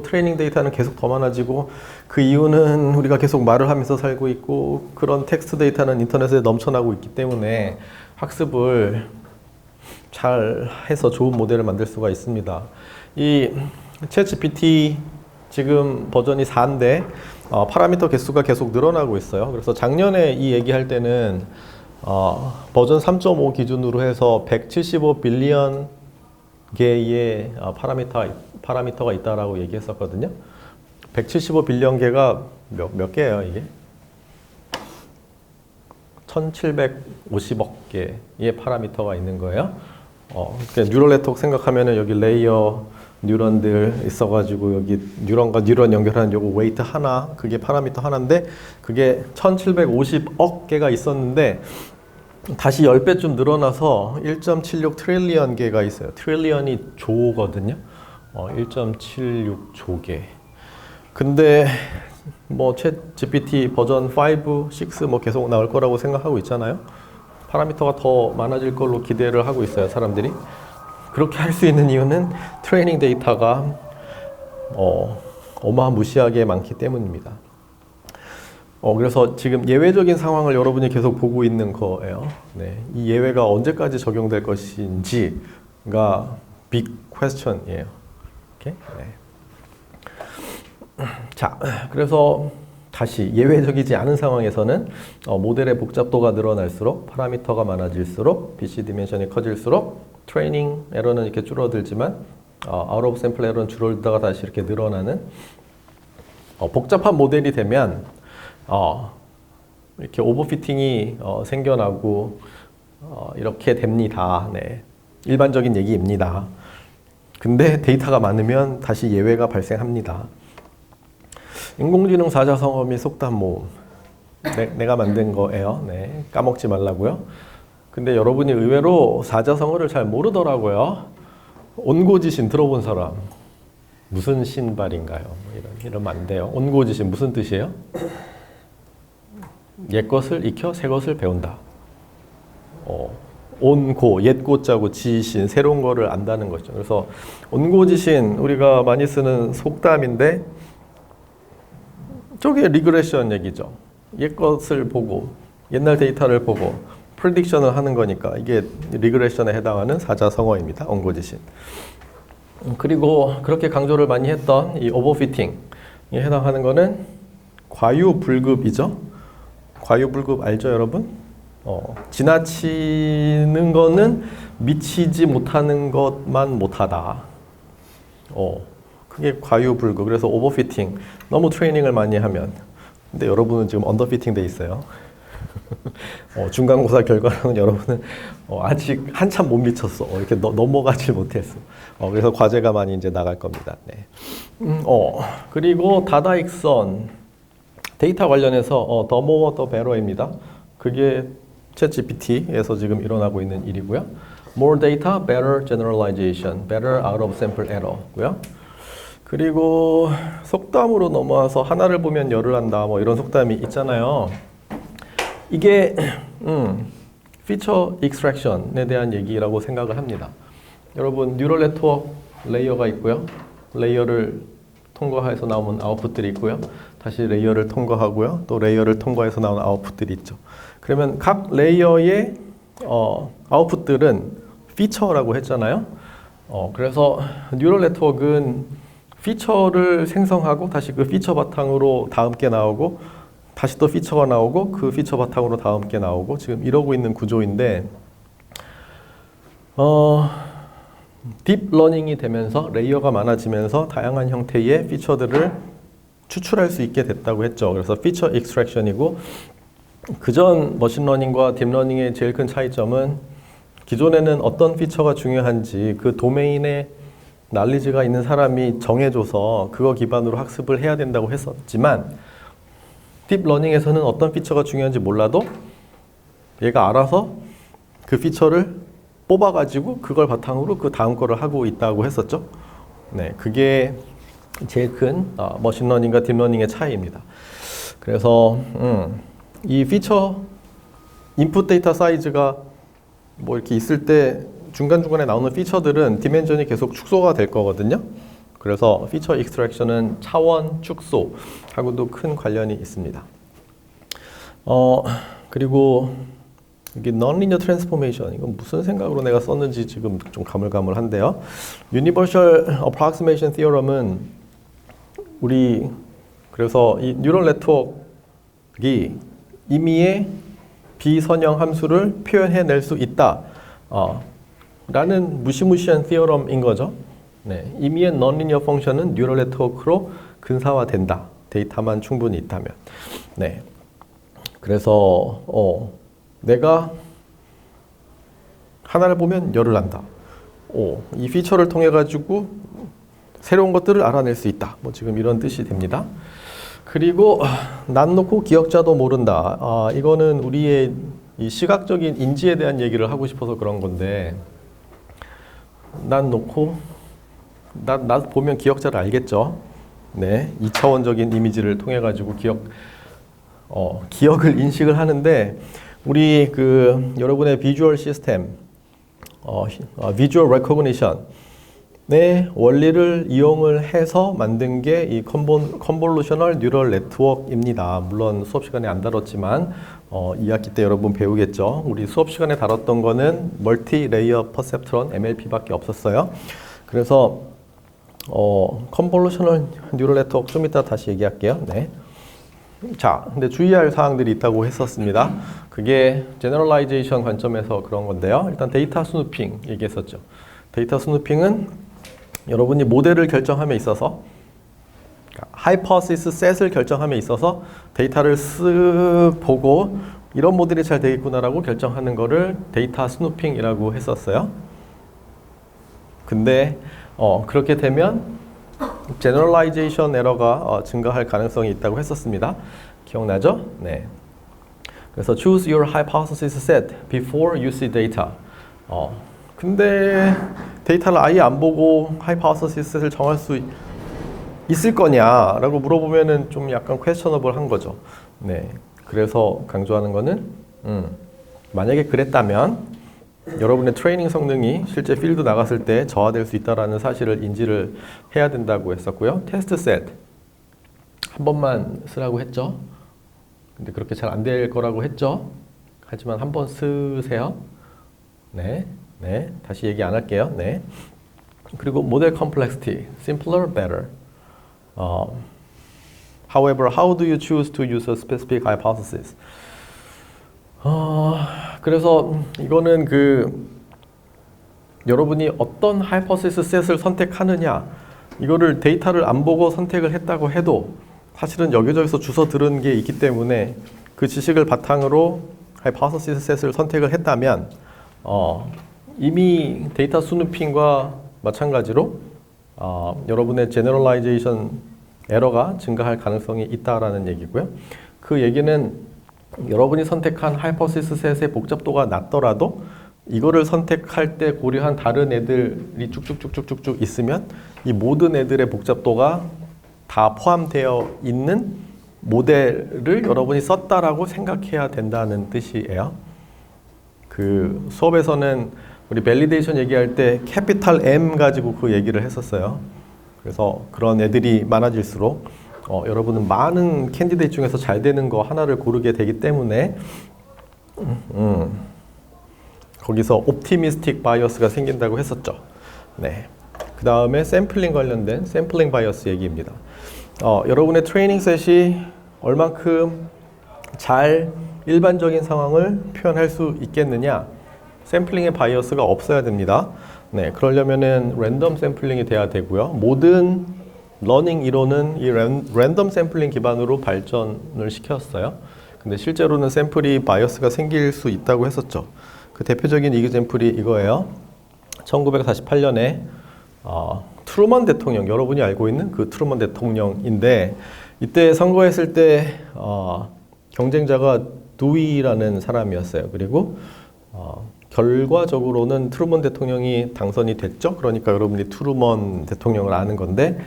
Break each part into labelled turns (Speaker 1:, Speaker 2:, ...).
Speaker 1: 트레이닝 데이터는 계속 더 많아지고 그 이유는 우리가 계속 말을 하면서 살고 있고 그런 텍스트 데이터는 인터넷에 넘쳐나고 있기 때문에 학습을 잘 해서 좋은 모델을 만들 수가 있습니다. 이 챗GPT 지금 버전이 4인데 파라미터 개수가 계속 늘어나고 있어요. 그래서 작년에 이 얘기할 때는 버전 3.5 기준으로 해서 175 빌리언 개의 파라미터가 있다라고 얘기했었거든요. 175 빌리언 개가 몇 개예요, 이게? 1750억 개의 파라미터가 있는 거예요. 그러니까 뉴럴 네트워크 생각하면은 여기 레이어 뉴런들 있어가지고 여기 뉴런과 뉴런 연결하는 요거 웨이트 하나, 그게 파라미터 하나인데 그게 1750억 개가 있었는데 다시 10배쯤 늘어나서 1.76 트릴리언 개가 있어요. 트릴리언이 조거든요. 1.76조 개. 근데 뭐 챗 GPT 버전 5, 6 뭐 계속 나올 거라고 생각하고 있잖아요. 파라미터가 더 많아질 걸로 기대를 하고 있어요, 사람들이. 그렇게 할 수 있는 이유는 트레이닝 데이터가 어마무시하게 많기 때문입니다. 그래서 지금 예외적인 상황을 여러분이 계속 보고 있는 거예요. 네, 이 예외가 언제까지 적용될 것인지가 빅 퀘스천이에요. 오케이? 네. 자, 그래서 다시 예외적이지 않은 상황에서는 모델의 복잡도가 늘어날수록 파라미터가 많아질수록 BC 디멘션이 커질수록 트레이닝 에러는 이렇게 줄어들지만 아웃 오브 샘플 에러는 줄어들다가 다시 이렇게 늘어나는 복잡한 모델이 되면 이렇게 오버피팅이 생겨나고 이렇게 됩니다. 네. 일반적인 얘기입니다. 근데 데이터가 많으면 다시 예외가 발생합니다. 인공지능 사자성어 및 속담 모음 내가 만든 거예요. 네. 까먹지 말라고요. 근데 여러분이 의외로 사자성어를 잘 모르더라고요. 온고지신 들어본 사람 무슨 신발인가요? 이러면 안 돼요. 온고지신 무슨 뜻이에요? 옛것을 익혀 새것을 배운다. 온고, 옛고자고 지신, 새로운 거를 안다는 거죠. 그래서 온고지신 우리가 많이 쓰는 속담인데 저게 리그레션 얘기죠. 옛것을 보고 옛날 데이터를 보고 프리딕션을 하는 거니까 이게 리그레션에 해당하는 사자성어입니다. 온고지신. 그리고 그렇게 강조를 많이 했던 이 오버피팅에 해당하는 거는 과유불급이죠. 과유불급 알죠, 여러분? 지나치는 거는 미치지 못하는 것만 못하다. 그게 과유불급. 그래서 오버피팅. 너무 트레이닝을 많이 하면. 근데 여러분은 지금 언더피팅 돼 있어요. 중간고사 결과는 여러분은 아직 한참 못 미쳤어. 이렇게 넘어가지 못했어. 그래서 과제가 많이 이제 나갈 겁니다. 네. 그리고 다다익선. 데이터 관련해서 더 모어 더 베러입니다. 그게 챗GPT에서 지금 일어나고 있는 일이고요. More data, better generalization, better out of sample error고요. 그리고 속담으로 넘어와서 하나를 보면 열을 안다 뭐 이런 속담이 있잖아요. 이게 피처 익스트랙션에 대한 얘기라고 생각을 합니다. 여러분 뉴럴 네트워크 레이어가 있고요. 레이어를 통과해서 나오는 아웃풋들이 있고요. 다시 레이어를 통과하고요. 또 레이어를 통과해서 나오는 아웃풋들이 있죠. 그러면 각 레이어의 아웃풋들은 피처라고 했잖아요. 그래서 뉴럴 네트워크는 피처를 생성하고 다시 그 피처 바탕으로 다음 게 나오고 다시 또 피처가 나오고 그 피처 바탕으로 다음 게 나오고 지금 이러고 있는 구조인데 딥러닝이 되면서 레이어가 많아지면서 다양한 형태의 피처들을 추출할 수 있게 됐다고 했죠. 그래서 피처 익스트랙션이고 그전 머신러닝과 딥러닝의 제일 큰 차이점은 기존에는 어떤 피처가 중요한지 그 도메인에 날리지가 있는 사람이 정해줘서 그거 기반으로 학습을 해야 된다고 했었지만 딥러닝에서는 어떤 피처가 중요한지 몰라도 얘가 알아서 그 피처를 뽑아가지고 그걸 바탕으로 그 다음 거를 하고 있다고 했었죠. 네, 그게 제일 큰 머신러닝과 딥러닝의 차이입니다. 그래서 이 피처 인풋 데이터 사이즈가 뭐 이렇게 있을 때 중간중간에 나오는 피처들은 디멘전이 계속 축소가 될 거거든요. 그래서 피처 익스트랙션은 차원 축소하고도 큰 관련이 있습니다. 그리고 이게 non-linear transformation, 이건 무슨 생각으로 내가 썼는지 지금 좀 가물가물한데요. Universal approximation theorem은 우리 그래서 이 뉴럴 네트워크가 임의의 비선형 함수를 표현해낼 수 있다 라는 무시무시한 theorem인 거죠. 네, 임의의 non-linear 펑션은 뉴럴 네트워크로 근사화된다. 데이터만 충분히 있다면. 네, 그래서 내가 하나를 보면 열을 난다. 이 피처를 통해 가지고 새로운 것들을 알아낼 수 있다. 뭐 지금 이런 뜻이 됩니다. 그리고 난 놓고 기억자도 모른다. 이거는 우리의 이 시각적인 인지에 대한 얘기를 하고 싶어서 그런 건데, 난 놓고 나 보면 기억자를 알겠죠. 네, 2차원적인 이미지를 통해 가지고 기억을 인식을 하는데, 우리 여러분의 비주얼 시스템, 비주얼 레코그니션의 원리를 이용을 해서 만든 게 이 컨볼루셔널 뉴럴 네트워크입니다. 물론 수업 시간에 안 다뤘지만 2학기 때 여러분 배우겠죠. 우리 수업 시간에 다뤘던 거는 멀티 레이어 퍼셉트론 MLP밖에 없었어요. 그래서 컨볼루셔널 뉴럴 네트워크 좀 이따 다시 얘기할게요. 네. 자, 근데 주의할 사항들이 있다고 했었습니다. 그게 제너럴라이제이션 관점에서 그런 건데요. 일단 데이터 스누핑 얘기했었죠. 데이터 스누핑은 여러분이 모델을 결정함에 있어서, 하이퍼시스 셋을 결정함에 있어서 데이터를 쓱 보고 이런 모델이 잘 되겠구나라고 결정하는 거를 데이터 스누핑이라고 했었어요. 근데 그렇게 되면 제너럴라이제이션 에러가 증가할 가능성이 있다고 했었습니다. 기억나죠? 네. 그래서 choose your hypothesis set before you see data. 근데 데이터를 아예 안 보고 hypothesis set을 정할 수 있을 거냐라고 물어보면은 좀 약간 questionable한 거죠. 네. 그래서 강조하는 거는 만약에 그랬다면 여러분의 트레이닝 성능이 실제 필드 나갔을 때 저하될 수 있다는 사실을 인지를 해야 된다고 했었고요. 테스트 셋 한 번만 쓰라고 했죠. 근데 그렇게 잘 안 될 거라고 했죠. 하지만 한 번 쓰세요. 네, 네, 다시 얘기 안 할게요. 네. 그리고 모델 complexity, simpler, better. However, how do you choose to use a specific hypothesis? 그래서 이거는 여러분이 어떤 하이퍼시스 셋을 선택하느냐, 이거를 데이터를 안 보고 선택을 했다고 해도 사실은 여기저기서 주워 들은 게 있기 때문에 그 지식을 바탕으로 하이퍼시스 셋을 선택을 했다면 이미 데이터 스누핑과 마찬가지로 여러분의 제너럴라이제이션 에러가 증가할 가능성이 있다라는 얘기고요. 그 얘기는 여러분이 선택한 하이퍼시스 셋의 복잡도가 낮더라도 이거를 선택할 때 고려한 다른 애들이 쭉쭉쭉쭉쭉 있으면 이 모든 애들의 복잡도가 다 포함되어 있는 모델을 여러분이 썼다라고 생각해야 된다는 뜻이에요. 수업에서는 우리 밸리데이션 얘기할 때 캐피탈 M 가지고 그 얘기를 했었어요. 그래서 그런 애들이 많아질수록 여러분은 많은 캔디데이트 중에서 잘 되는 거 하나를 고르게 되기 때문에 거기서 옵티미스틱 바이어스가 생긴다고 했었죠. 네. 그 다음에 샘플링 관련된 샘플링 바이어스 얘기입니다. 여러분의 트레이닝 셋이 얼만큼 잘 일반적인 상황을 표현할 수 있겠느냐, 샘플링의 바이어스가 없어야 됩니다. 네, 그러려면은 랜덤 샘플링이 돼야 되고요. 모든 러닝 이론은 이 랜덤 샘플링 기반으로 발전을 시켰어요. 근데 실제로는 샘플이 바이어스가 생길 수 있다고 했었죠. 그 대표적인 이그젬플이 이거예요. 1948년에 트루먼 대통령, 여러분이 알고 있는 그 트루먼 대통령인데, 이때 선거했을 때 경쟁자가 두이라는 사람이었어요. 그리고 결과적으로는 트루먼 대통령이 당선이 됐죠. 그러니까 여러분이 트루먼 대통령을 아는 건데,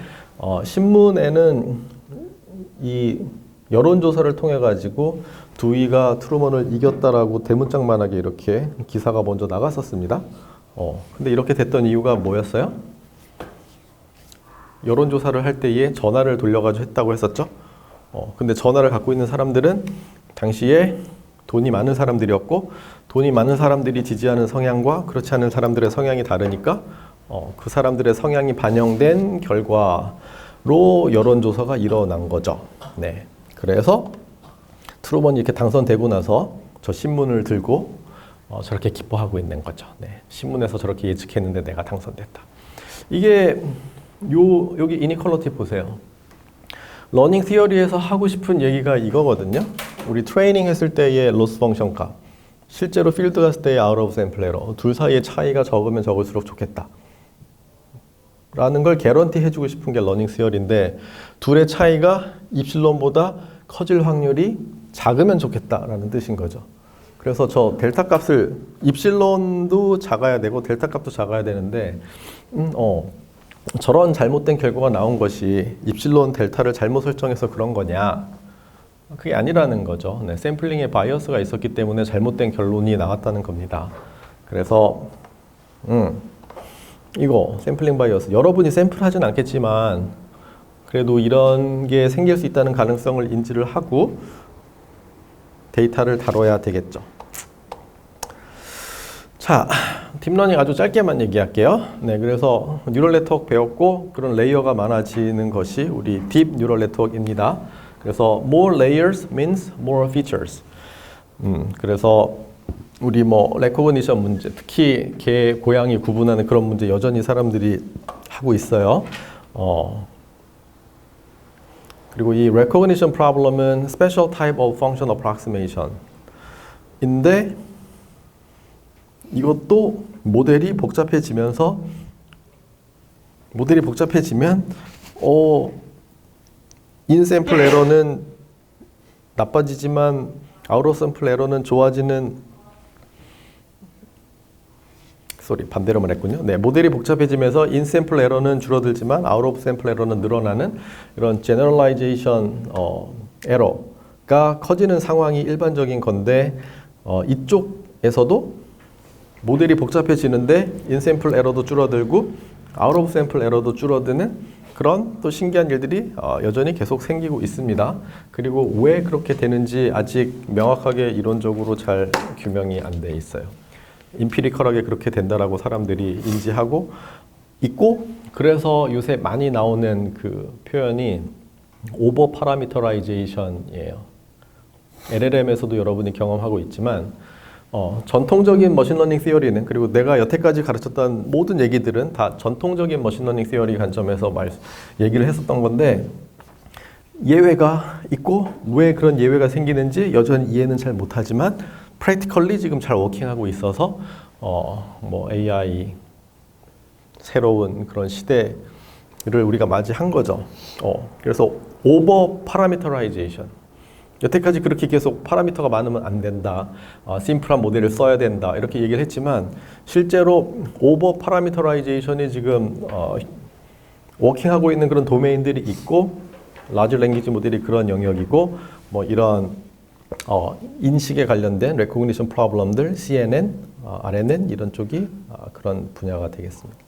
Speaker 1: 신문에는 이 여론조사를 통해 가지고 두이가 트루먼을 이겼다라고 대문짝만하게 이렇게 기사가 먼저 나갔었습니다. 근데 이렇게 됐던 이유가 뭐였어요? 여론조사를 할 때에 전화를 돌려가지고 했다고 했었죠. 근데 전화를 갖고 있는 사람들은 당시에 돈이 많은 사람들이었고, 돈이 많은 사람들이 지지하는 성향과 그렇지 않은 사람들의 성향이 다르니까 그 사람들의 성향이 반영된 결과로 여론조사가 일어난 거죠. 네. 그래서 트루먼이 이렇게 당선되고 나서 저 신문을 들고 저렇게 기뻐하고 있는 거죠. 네. 신문에서 저렇게 예측했는데 내가 당선됐다. 이게 여기 이니퀄리티 보세요. 러닝 티어리에서 하고 싶은 얘기가 이거거든요. 우리 트레이닝 했을 때의 로스 펑션 값, 실제로 필드 갔을 때의 아웃 오브 샘플 에러, 둘 사이의 차이가 적으면 적을수록 좋겠다 라는 걸 개런티 해주고 싶은 게 러닝 티어리인데, 둘의 차이가 입실론보다 커질 확률이 작으면 좋겠다라는 뜻인 거죠. 그래서 저 델타 값을, 입실론도 작아야 되고 델타 값도 작아야 되는데 저런 잘못된 결과가 나온 것이 입실론 델타를 잘못 설정해서 그런 거냐? 그게 아니라는 거죠. 네, 샘플링에 바이어스가 있었기 때문에 잘못된 결론이 나왔다는 겁니다. 그래서 이거 샘플링 바이어스, 여러분이 샘플하진 않겠지만 그래도 이런 게 생길 수 있다는 가능성을 인지를 하고 데이터를 다뤄야 되겠죠. 자, 딥러닝 아주 짧게만 얘기할게요. 네, 그래서 뉴럴 네트워크 배웠고 그런 레이어가 많아지는 것이 우리 딥 뉴럴 네트워크입니다. 그래서 more layers means more features. 그래서 우리 뭐 레코그니션 문제, 특히 개, 고양이 구분하는 그런 문제 여전히 사람들이 하고 있어요. 그리고 이 recognition problem은 special type of function approximation 인데 이것도 모델이 복잡해지면 인샘플 에러는 나빠지지만 아웃 샘플 에러는 좋아지는, 반대로 말했군요. 네, 모델이 복잡해지면서 인샘플 에러는 줄어들지만 아웃 샘플 에러는 늘어나는 이런 제너럴라이제이션 에러가 커지는 상황이 일반적인 건데, 이쪽에서도 모델이 복잡해지는데 인샘플 에러도 줄어들고 아웃 오브 샘플 에러도 줄어드는 그런 또 신기한 일들이 여전히 계속 생기고 있습니다. 그리고 왜 그렇게 되는지 아직 명확하게 이론적으로 잘 규명이 안 돼 있어요. 임피리컬하게 그렇게 된다라고 사람들이 인지하고 있고, 그래서 요새 많이 나오는 그 표현이 오버 파라미터라이제이션이에요. LLM에서도 여러분이 경험하고 있지만 전통적인 머신러닝 시어리는, 그리고 내가 여태까지 가르쳤던 모든 얘기들은 다 전통적인 머신러닝 시어리 관점에서 얘기를 했었던 건데, 예외가 있고 왜 그런 예외가 생기는지 여전히 이해는 잘 못하지만 프랙티컬리 지금 잘 워킹하고 있어서 뭐 AI 새로운 그런 시대를 우리가 맞이한 거죠. 그래서 오버 파라미터라이제이션, 여태까지 그렇게 계속 파라미터가 많으면 안 된다, 심플한 모델을 써야 된다 이렇게 얘기를 했지만 실제로 오버 파라미터라이제이션이 지금 워킹하고 있는 그런 도메인들이 있고, 라지 랭귀지 모델이 그런 영역이고, 뭐 이런 인식에 관련된 레코그니션 프로블럼들, CNN, RNN 이런 쪽이 그런 분야가 되겠습니다.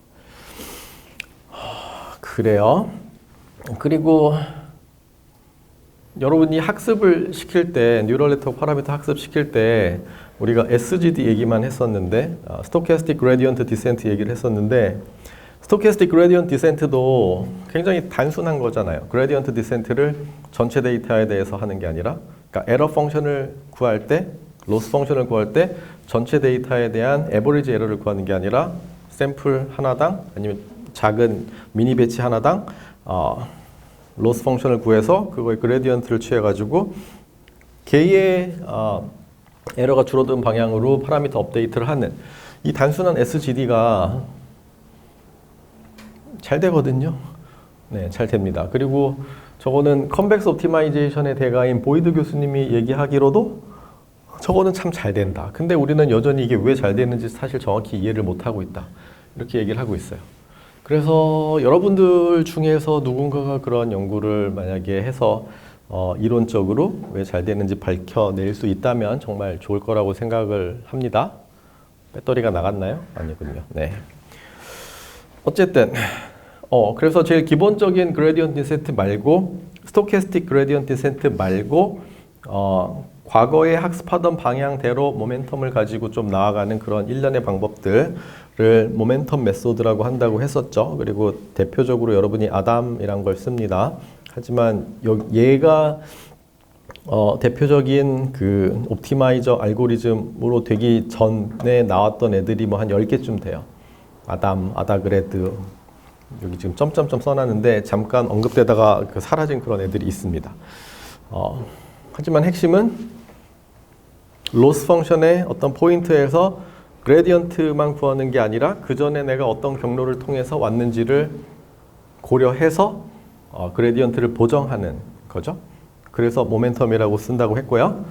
Speaker 1: 그래요. 그리고 여러분이 학습을 시킬 때, 뉴럴 네트워크 파라미터 학습 시킬 때 우리가 SGD 얘기만 했었는데, 스토캐스틱 그레디언트 디센트 얘기를 했었는데, 스토캐스틱 그레디언트 디센트도 굉장히 단순한 거잖아요. 그레디언트 디센트를 전체 데이터에 대해서 하는 게 아니라, 그러니까 에러 펑션을 구할 때, 로스 펑션을 구할 때 전체 데이터에 대한 에버리지 에러를 구하는 게 아니라 샘플 하나당 아니면 작은 미니 배치 하나당 로스 펑션을 구해서 그거의 그레디언트를 취해가지고 개의 에러가 줄어든 방향으로 파라미터 업데이트를 하는 이 단순한 SGD가 잘 되거든요. 네, 잘 됩니다. 그리고 저거는 컨벡스 옵티마이제이션의 대가인 보이드 교수님이 얘기하기로도 저거는 참 잘 된다. 근데 우리는 여전히 이게 왜 잘 되는지 사실 정확히 이해를 못하고 있다. 이렇게 얘기를 하고 있어요. 그래서 여러분들 중에서 누군가가 그런 연구를 만약에 해서 이론적으로 왜 잘 되는지 밝혀낼 수 있다면 정말 좋을 거라고 생각을 합니다. 배터리가 나갔나요? 아니군요. 네. 어쨌든 그래서 제일 기본적인 그레디언트 디센트 말고 스토캐스틱 그레디언트 디센트 말고 과거에 학습하던 방향대로 모멘텀을 가지고 좀 나아가는 그런 일련의 방법들을 모멘텀 메소드라고 한다고 했었죠. 그리고 대표적으로 여러분이 아담이란 걸 씁니다. 하지만 얘가 대표적인 그 옵티마이저 알고리즘으로 되기 전에 나왔던 애들이 뭐 한 10개쯤 돼요. 아담, 아다그레드, 여기 지금 점점점 써놨는데 잠깐 언급되다가 사라진 그런 애들이 있습니다. 하지만 핵심은 로스 펑션의 어떤 포인트에서 그레디언트만 구하는 게 아니라 그 전에 내가 어떤 경로를 통해서 왔는지를 고려해서 그레디언트를 보정하는 거죠. 그래서 모멘텀이라고 쓴다고 했고요.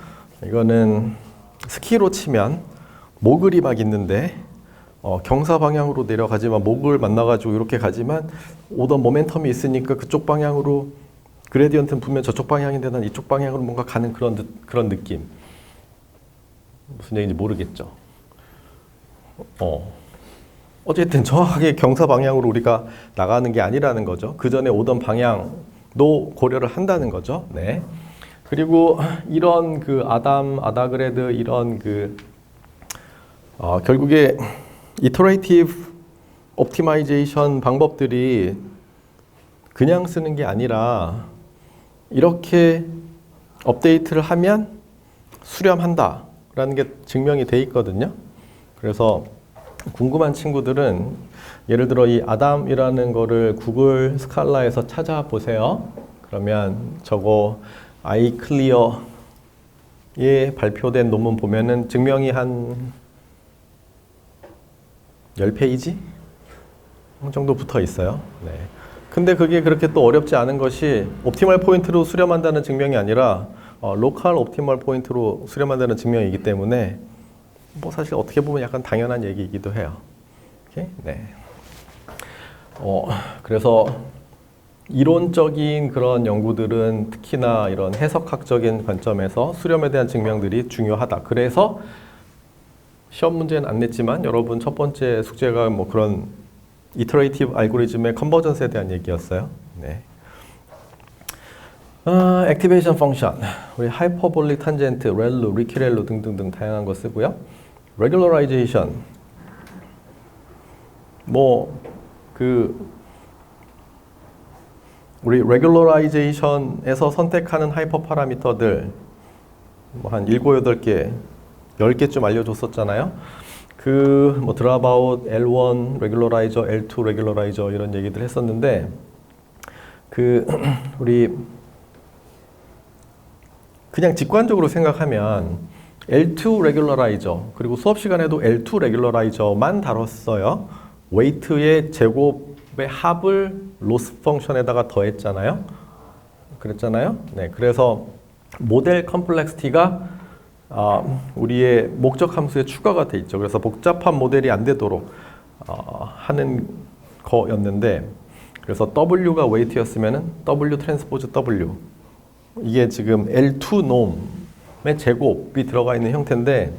Speaker 1: 이거는 스키로 치면 모글이 막 있는데 경사 방향으로 내려가지만 목을 만나가지고 이렇게 가지만 오던 모멘텀이 있으니까 그쪽 방향으로 그레디언트는 분명 저쪽 방향인데 난 이쪽 방향으로 뭔가 가는 그런 느낌. 무슨 얘기인지 모르겠죠. 어쨌든 정확하게 경사 방향으로 우리가 나가는 게 아니라는 거죠. 그 전에 오던 방향도 고려를 한다는 거죠. 네. 그리고 이런 그 아다그레드 이런 결국에 이터레이티브 옵티마이제이션 방법들이 그냥 쓰는 게 아니라 이렇게 업데이트를 하면 수렴한다 라는 게 증명이 돼 있거든요. 그래서 궁금한 친구들은 예를 들어 이 아담이라는 거를 구글 스칼라에서 찾아보세요. 그러면 저거 아이클리어에 발표된 논문 보면은 증명이 한 10페이지 정도 붙어 있어요. 네. 근데 그게 그렇게 또 어렵지 않은 것이 옵티멀 포인트로 수렴한다는 증명이 아니라 로컬 옵티멀 포인트로 수렴한다는 증명이기 때문에 뭐 사실 어떻게 보면 약간 당연한 얘기이기도 해요. 오케이? 네. 그래서 이론적인 그런 연구들은 특히나 이런 해석학적인 관점에서 수렴에 대한 증명들이 중요하다. 그래서 시험 문제는 안 냈지만 여러분 첫 번째 숙제가 뭐 그런 이터레이티브 알고리즘의 컨버전스에 대한 얘기였어요. 네. 액티베이션 펑션, 우리 하이퍼볼릭 탄젠트, 렐루, 리퀴렐루 등등등 다양한 거 쓰고요. 레귤러라이제이션, 우리 레귤러라이제이션에서 선택하는 하이퍼 파라미터들 한 7, 8개, 10개쯤 알려줬었잖아요. 드랍아웃, L1 레귤러라이저, L2 레귤러라이저 이런 얘기들 했었는데 우리 그냥 직관적으로 생각하면 L2 레귤러라이저 그리고 수업 시간에도 L2 레귤러라이저만 다뤘어요. 웨이트의 제곱의 합을 로스 펑션에다가 더했잖아요. 그랬잖아요. 네, 그래서 모델 컴플렉시티가 우리의 목적 함수에 추가가 돼 있죠. 그래서 복잡한 모델이 안 되도록 하는 거였는데, 그래서 W가 웨이트였으면은 W 트랜스포즈 W, 이게 지금 L2 놈의 제곱이 들어가 있는 형태인데,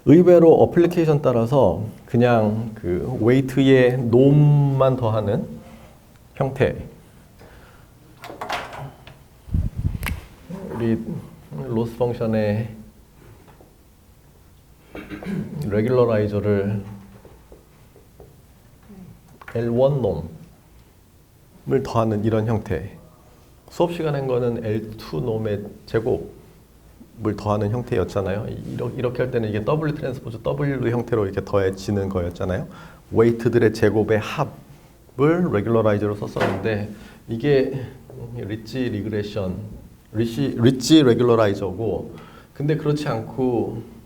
Speaker 1: 의외로 어플리케이션 따라서 그냥 그 웨이트의 놈만 더하는 형태. 우리 로스 펑션의 레귤러라이저를 L1 놈을 더하는 이런 형태. 수업 시간에 한 거는 L2 놈의 제곱을 더하는 형태였잖아요. 이렇게 할 때는 이게 W 트랜스포즈 W 형태로 이렇게 더해지는 거였잖아요. 웨이트들의 제곱의 합을 레귤러라이저로 썼었는데, 이게 리치 레귤러라이저고, 근데 그렇지 않고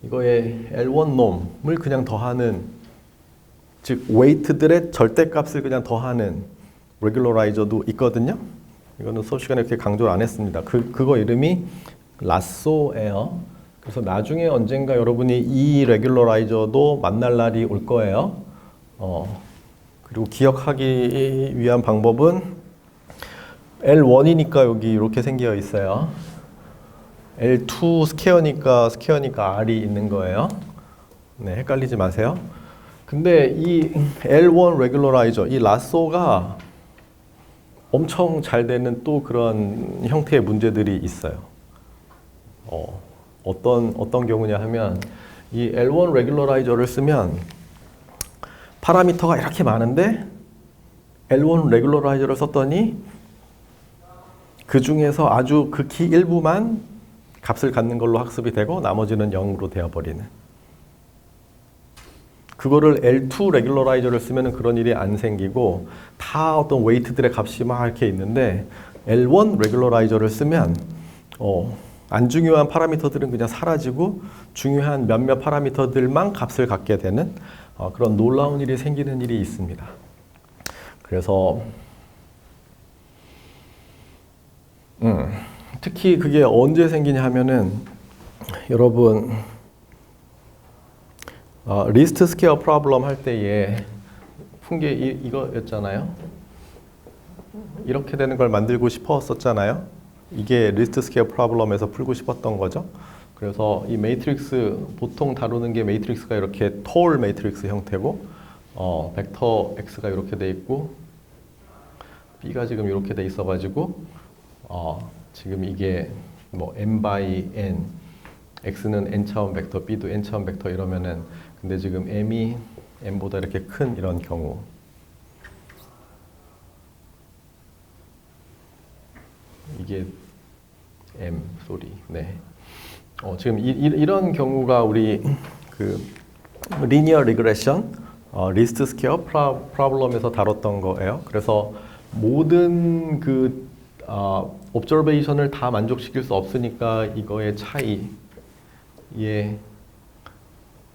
Speaker 1: 이거에 L1 놈을 그냥 더하는, 즉 웨이트들의 절대값을 그냥 더하는 레귤러라이저도 있거든요. 이거는 수업 시간에 이렇게 강조를 안 했습니다. 그거 이름이 라쏘예요. 그래서 나중에 언젠가 여러분이 이 레귤러라이저도 만날 날이 올 거예요. 그리고 기억하기 위한 방법은 L1이니까 여기 이렇게 생겨 있어요. L2 스퀘어니까 R이 있는 거예요. 네, 헷갈리지 마세요. 근데 이 L1 레귤러라이저, 이 라쏘가 엄청 잘 되는 또 그런 형태의 문제들이 있어요. 어떤 경우냐 하면 이 L1 레귤러라이저를 쓰면 파라미터가 이렇게 많은데 L1 레귤러라이저를 썼더니 그 중에서 아주 극히 일부만 값을 갖는 걸로 학습이 되고 나머지는 0으로 되어버리는. 그거를 L2 레귤러라이저를 쓰면 그런 일이 안 생기고 다 어떤 웨이트들의 값이 막 이렇게 있는데 L1 레귤러라이저를 쓰면 안 중요한 파라미터들은 그냥 사라지고 중요한 몇몇 파라미터들만 값을 갖게 되는 그런 놀라운 일이 생기는 일이 있습니다. 그래서 특히 그게 언제 생기냐 하면은 여러분 리스트 스퀘어 프로블럼 할 때에 푼 게 이거였잖아요. 이렇게 되는 걸 만들고 싶었었잖아요. 이게 리스트 스퀘어 프로블럼에서 풀고 싶었던 거죠. 그래서 이 매트릭스 보통 다루는 게 매트릭스가 이렇게 톨 매트릭스 형태고 벡터 X가 이렇게 돼 있고 B가 지금 이렇게 돼 있어 가지고 지금 이게 뭐 n by n X는 n차원 벡터, B도 n차원 벡터 이러면은 근데 지금 m이 n보다 이렇게 큰 이런 경우 이게 m 소리 네. 지금 이런 경우가 우리 그 리니어 리그레션 리스트 스퀘어 프로블럼에서 다뤘던 거예요. 그래서 모든 그 옵저베이션을 다 만족시킬 수 없으니까 이거의 차이의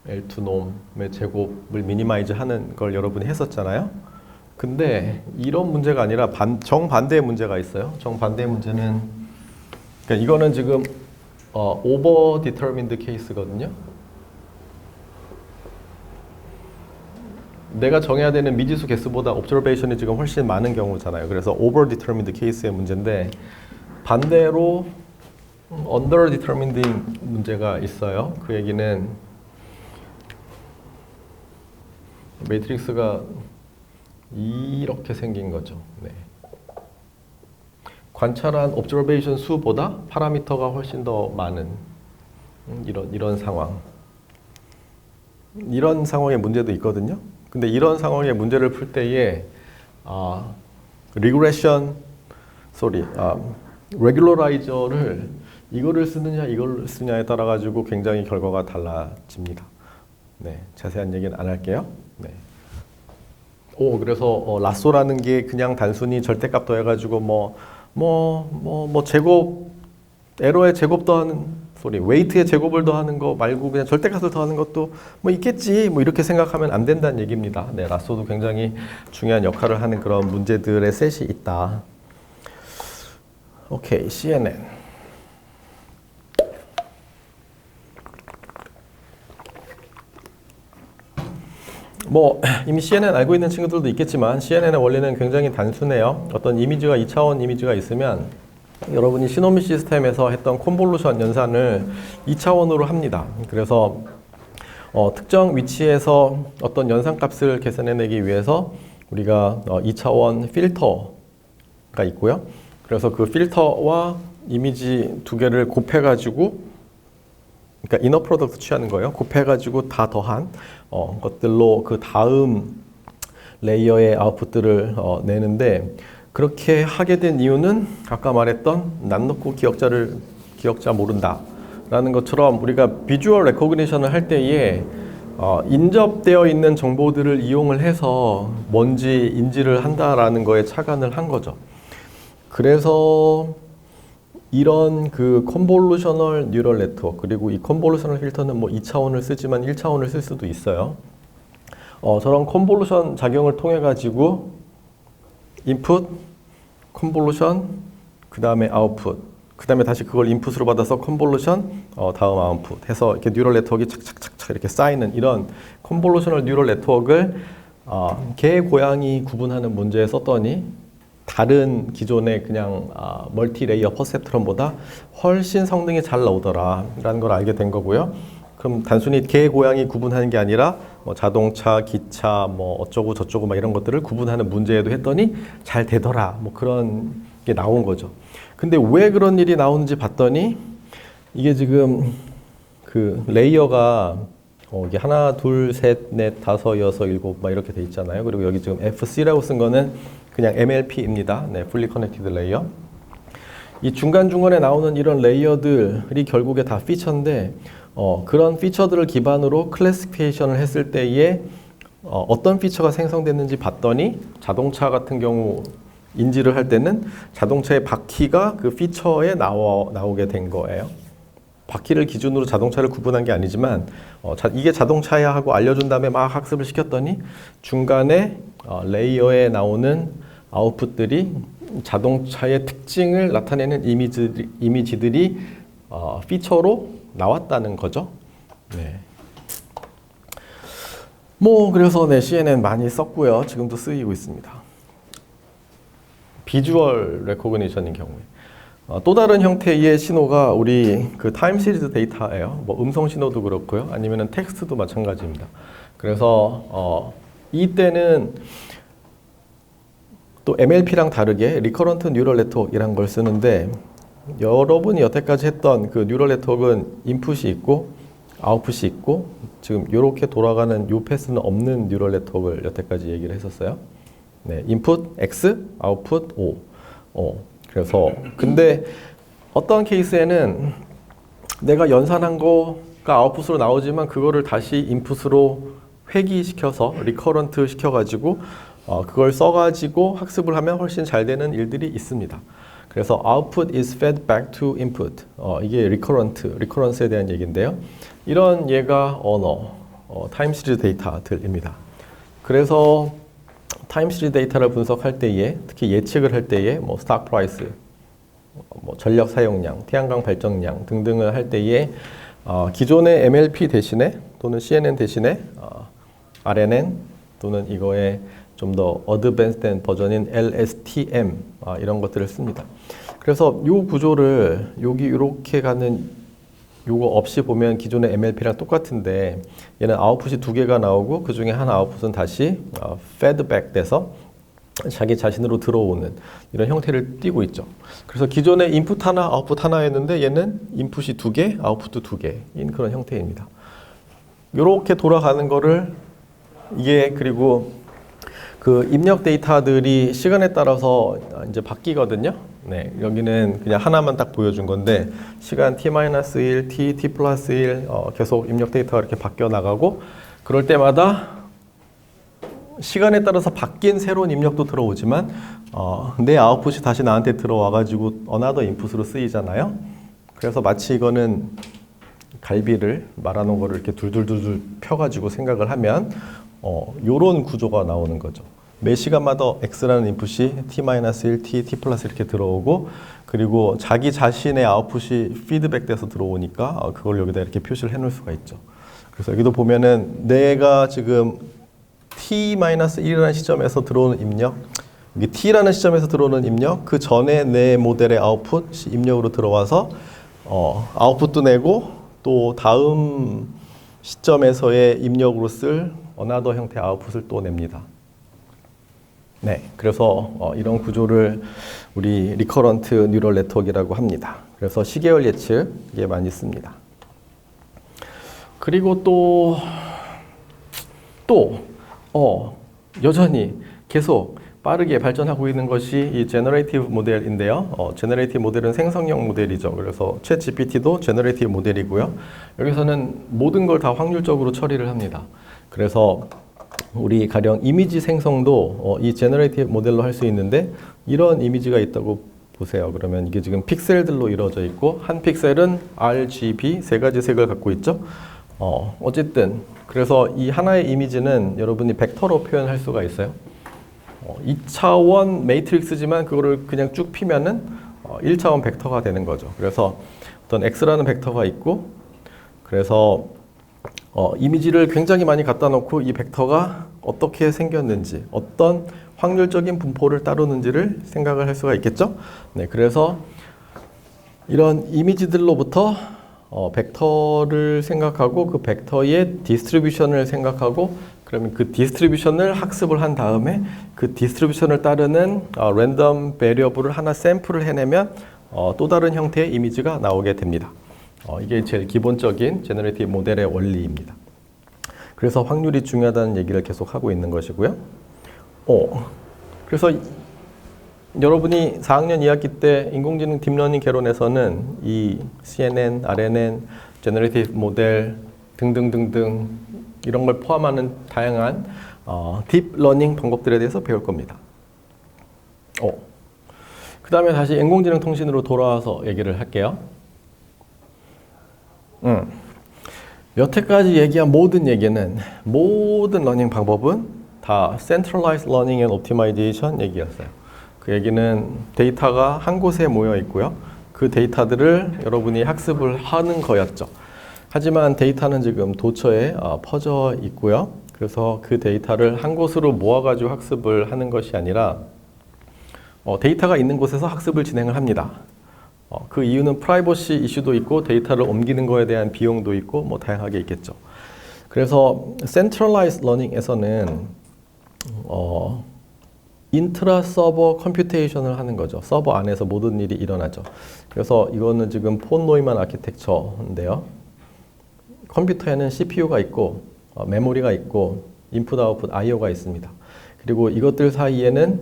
Speaker 1: L2 놈의 제곱을 미니마이즈 하는 걸 여러분이 했었잖아요. 근데 이런 문제가 아니라 정반대의 문제가 있어요. 정반대의 문제는 그러니까 이거는 지금 over determined case거든요. 내가 정해야 되는 미지수 개수보다 observation이 지금 훨씬 많은 경우잖아요. 그래서 over determined case의 문제인데 반대로 under determined 문제가 있어요. 그 얘기는 매트릭스가 이렇게 생긴 거죠. 네. 관찰한 observation 수보다 파라미터가 훨씬 더 많은 이런 상황. 이런 상황의 문제도 있거든요. 근데 이런 상황의 문제를 풀 때에 레귤러라이저를 이거를 쓰느냐 이걸 쓰느냐에 따라 가지고 굉장히 결과가 달라집니다. 네, 자세한 얘기는 안 할게요. 네. 그래서 라쏘라는 게 그냥 단순히 절대값 더해가지고 제곱 에러의 제곱 더하는 웨이트의 제곱을 더하는 거 말고 그냥 절대값을 더하는 것도 뭐 있겠지 뭐 이렇게 생각하면 안 된다는 얘기입니다. 네, 라쏘도 굉장히 중요한 역할을 하는 그런 문제들의 셋이 있다. 오케이, CNN. 이미 CNN 알고 있는 친구들도 있겠지만 CNN의 원리는 굉장히 단순해요. 어떤 이미지가 2차원 이미지가 있으면 여러분이 시노미 시스템에서 했던 콘볼루션 연산을 2차원으로 합니다. 그래서 특정 위치에서 어떤 연산값을 계산해내기 위해서 우리가 2차원 필터가 있고요. 그래서 그 필터와 이미지 두 개를 곱해가지고 그러니까 이너 프로덕트 취하는 거예요. 곱해가지고 다 더한 것들로 그 다음 레이어의 아웃풋들을 내는데 그렇게 하게 된 이유는 아까 말했던 남 놓고 기억자 모른다 라는 것처럼 우리가 비주얼 레코그니션을 할 때에 인접되어 있는 정보들을 이용을 해서 뭔지 인지를 한다라는 거에 착안을 한 거죠. 그래서 이런 그 컨볼루셔널 뉴럴 네트워크 그리고 이 컨볼루셔널 필터는 2차원을 쓰지만 1차원을 쓸 수도 있어요. 저런 컨볼루션 작용을 통해 가지고 인풋, 컨볼루션, 그 다음에 아웃풋, 그 다음에 다시 그걸 인풋으로 받아서 컨볼루션, 다음 아웃풋 해서 이렇게 뉴럴 네트워크가 착착착착 이렇게 쌓이는 이런 컨볼루셔널 뉴럴 네트워크를 개, 고양이 구분하는 문제에 썼더니 다른 기존의 그냥 멀티 레이어 퍼셉트론보다 훨씬 성능이 잘 나오더라 라는 걸 알게 된 거고요. 그럼 단순히 개, 고양이 구분하는 게 아니라 뭐 자동차, 기차, 뭐 어쩌고 저쩌고 막 이런 것들을 구분하는 문제에도 했더니 잘 되더라. 뭐 그런 게 나온 거죠. 근데 왜 그런 일이 나오는지 봤더니 이게 지금 그 레이어가 이게 하나, 둘, 셋, 넷, 다섯, 여섯, 일곱 막 이렇게 돼 있잖아요. 그리고 여기 지금 FC라고 쓴 거는 그냥 MLP입니다. 네, Fully Connected Layer. 이 중간중간에 나오는 이런 레이어들이 결국에 다 피처인데 그런 피처들을 기반으로 클래시피케이션을 했을 때에 어떤 피처가 생성됐는지 봤더니 자동차 같은 경우 인지를 할 때는 자동차의 바퀴가 그 피처에 나오게 된 거예요. 바퀴를 기준으로 자동차를 구분한 게 아니지만 이게 자동차야 하고 알려준 다음에 막 학습을 시켰더니 중간에 레이어에 나오는 아웃풋들이 자동차의 특징을 나타내는 이미지들이 피처로 나왔다는 거죠. 네. 뭐 그래서 네, CNN 많이 썼고요. 지금도 쓰이고 있습니다. 비주얼 레코그니션인 경우에 또 다른 형태의 신호가 우리 그 타임 시리즈 데이터예요. 뭐 음성 신호도 그렇고요. 아니면은 텍스트도 마찬가지입니다. 그래서 이때는 또 MLP랑 다르게 리커런트 뉴럴 네트워크이란 걸 쓰는데 여러분이 여태까지 했던 그 뉴럴 네트워크는 인풋이 있고 아웃풋이 있고 지금 이렇게 돌아가는 요 패스는 없는 뉴럴 네트워크를 여태까지 얘기를 했었어요. 네, 인풋 X, 아웃풋 O. 그래서 근데 어떤 케이스에는 내가 연산한 거가 아웃풋으로 나오지만 그거를 다시 인풋으로 회귀시켜서 리커런트 시켜가지고 그걸 써가지고 학습을 하면 훨씬 잘 되는 일들이 있습니다. 그래서 output is fed back to input. 이게 리커런스에 대한 얘기인데요. 이런 얘가 언어, 타임 시리즈 데이터들입니다. 그래서 타임 시리즈 데이터를 분석할 때에 특히 예측을 할 때에 뭐 스탁 프라이스, 뭐 전력 사용량, 태양광 발전량 등등을 할 때에 기존의 MLP 대신에 또는 CNN 대신에 RNN 또는 이거에 좀 더 어드밴스된 버전인 LSTM 이런 것들을 씁니다. 그래서 이 구조를 여기 이렇게 가는 요거 없이 보면 기존의 MLP랑 똑같은데 얘는 아웃풋이 두 개가 나오고 그 중에 하나 아웃풋은 다시 feedback 돼서 자기 자신으로 들어오는 이런 형태를 띠고 있죠. 그래서 기존에 인풋 하나, 아웃풋 하나였는데 얘는 인풋이 두 개, 아웃풋도 두 개인 그런 형태입니다. 이렇게 돌아가는 거를 이게 그리고 그 입력 데이터들이 시간에 따라서 이제 바뀌거든요. 네, 여기는 그냥 하나만 딱 보여준 건데 시간 t-1, t 플러스 1 계속 입력 데이터가 이렇게 바뀌어 나가고 그럴 때마다 시간에 따라서 바뀐 새로운 입력도 들어오지만 내 아웃풋이 다시 나한테 들어와가지고 another 인풋으로 쓰이잖아요. 그래서 마치 이거는 갈비를 말아놓은 거를 이렇게 둘둘둘둘 펴가지고 생각을 하면 요런 구조가 나오는 거죠. 매 시간마다 X라는 인풋이 t-1, t 플러스 이렇게 들어오고 그리고 자기 자신의 아웃풋이 피드백 돼서 들어오니까 그걸 여기다 이렇게 표시를 해 놓을 수가 있죠. 그래서 여기도 보면은 내가 지금 t-1이라는 시점에서 들어오는 입력 여기 t라는 시점에서 들어오는 입력 그 전에 내 모델의 아웃풋이 입력으로 들어와서 아웃풋도 내고 또 다음 시점에서의 입력으로 쓸 another 형태의 아웃풋을 또 냅니다. 네, 그래서 이런 구조를 우리 리커런트 뉴럴 네트워크라고 합니다. 그래서 시계열 예측에 많이 씁니다. 그리고 또 여전히 계속 빠르게 발전하고 있는 것이 이 제너레이티브 모델인데요. 제너레이티브 모델은 생성형 모델이죠. 그래서 챗 GPT도 제너레이티브 모델이고요. 여기서는 모든 걸 다 확률적으로 처리를 합니다. 그래서 우리 가령 이미지 생성도 이 제너레이티브 모델로 할 수 있는데 이런 이미지가 있다고 보세요. 그러면 이게 지금 픽셀들로 이루어져 있고 한 픽셀은 RGB 세 가지 색을 갖고 있죠. 어쨌든 그래서 이 하나의 이미지는 여러분이 벡터로 표현할 수가 있어요. 2차원 매트릭스지만 그거를 그냥 쭉 피면은 1차원 벡터가 되는 거죠. 그래서 어떤 X라는 벡터가 있고 그래서 이미지를 굉장히 많이 갖다 놓고 이 벡터가 어떻게 생겼는지 어떤 확률적인 분포를 따르는지를 생각을 할 수가 있겠죠. 네, 그래서 이런 이미지들로부터 벡터를 생각하고 그 벡터의 디스트리뷰션을 생각하고 그러면 그 디스트리뷰션을 학습을 한 다음에 그 디스트리뷰션을 따르는 랜덤 베리어블을 하나 샘플을 해내면 또 다른 형태의 이미지가 나오게 됩니다. 이게 제일 기본적인 제너레이티브 모델의 원리입니다. 그래서 확률이 중요하다는 얘기를 계속 하고 있는 것이고요. 그래서 여러분이 4학년 2학기 때 인공지능 딥러닝 개론에서는 이 CNN, RNN, 제너레이티브 모델 등등등등 이런 걸 포함하는 다양한 딥러닝 방법들에 대해서 배울 겁니다. 그 다음에 다시 인공지능 통신으로 돌아와서 얘기를 할게요. 여태까지 얘기한 모든 얘기는 모든 러닝 방법은 다 Centralized Learning and Optimization 얘기였어요. 그 얘기는 데이터가 한 곳에 모여 있고요. 그 데이터들을 여러분이 학습을 하는 거였죠. 하지만 데이터는 지금 도처에 퍼져 있고요. 그래서 그 데이터를 한 곳으로 모아가지고 학습을 하는 것이 아니라 데이터가 있는 곳에서 학습을 진행을 합니다. 그 이유는 프라이버시 이슈도 있고 데이터를 옮기는 거에 대한 비용도 있고 뭐 다양하게 있겠죠. 그래서 Centralized Learning에서는 인트라 서버 컴퓨테이션을 하는 거죠. 서버 안에서 모든 일이 일어나죠. 그래서 이거는 지금 폰 노이만 아키텍처인데요. 컴퓨터에는 CPU가 있고 메모리가 있고 인풋 아웃풋 IO가 있습니다. 그리고 이것들 사이에는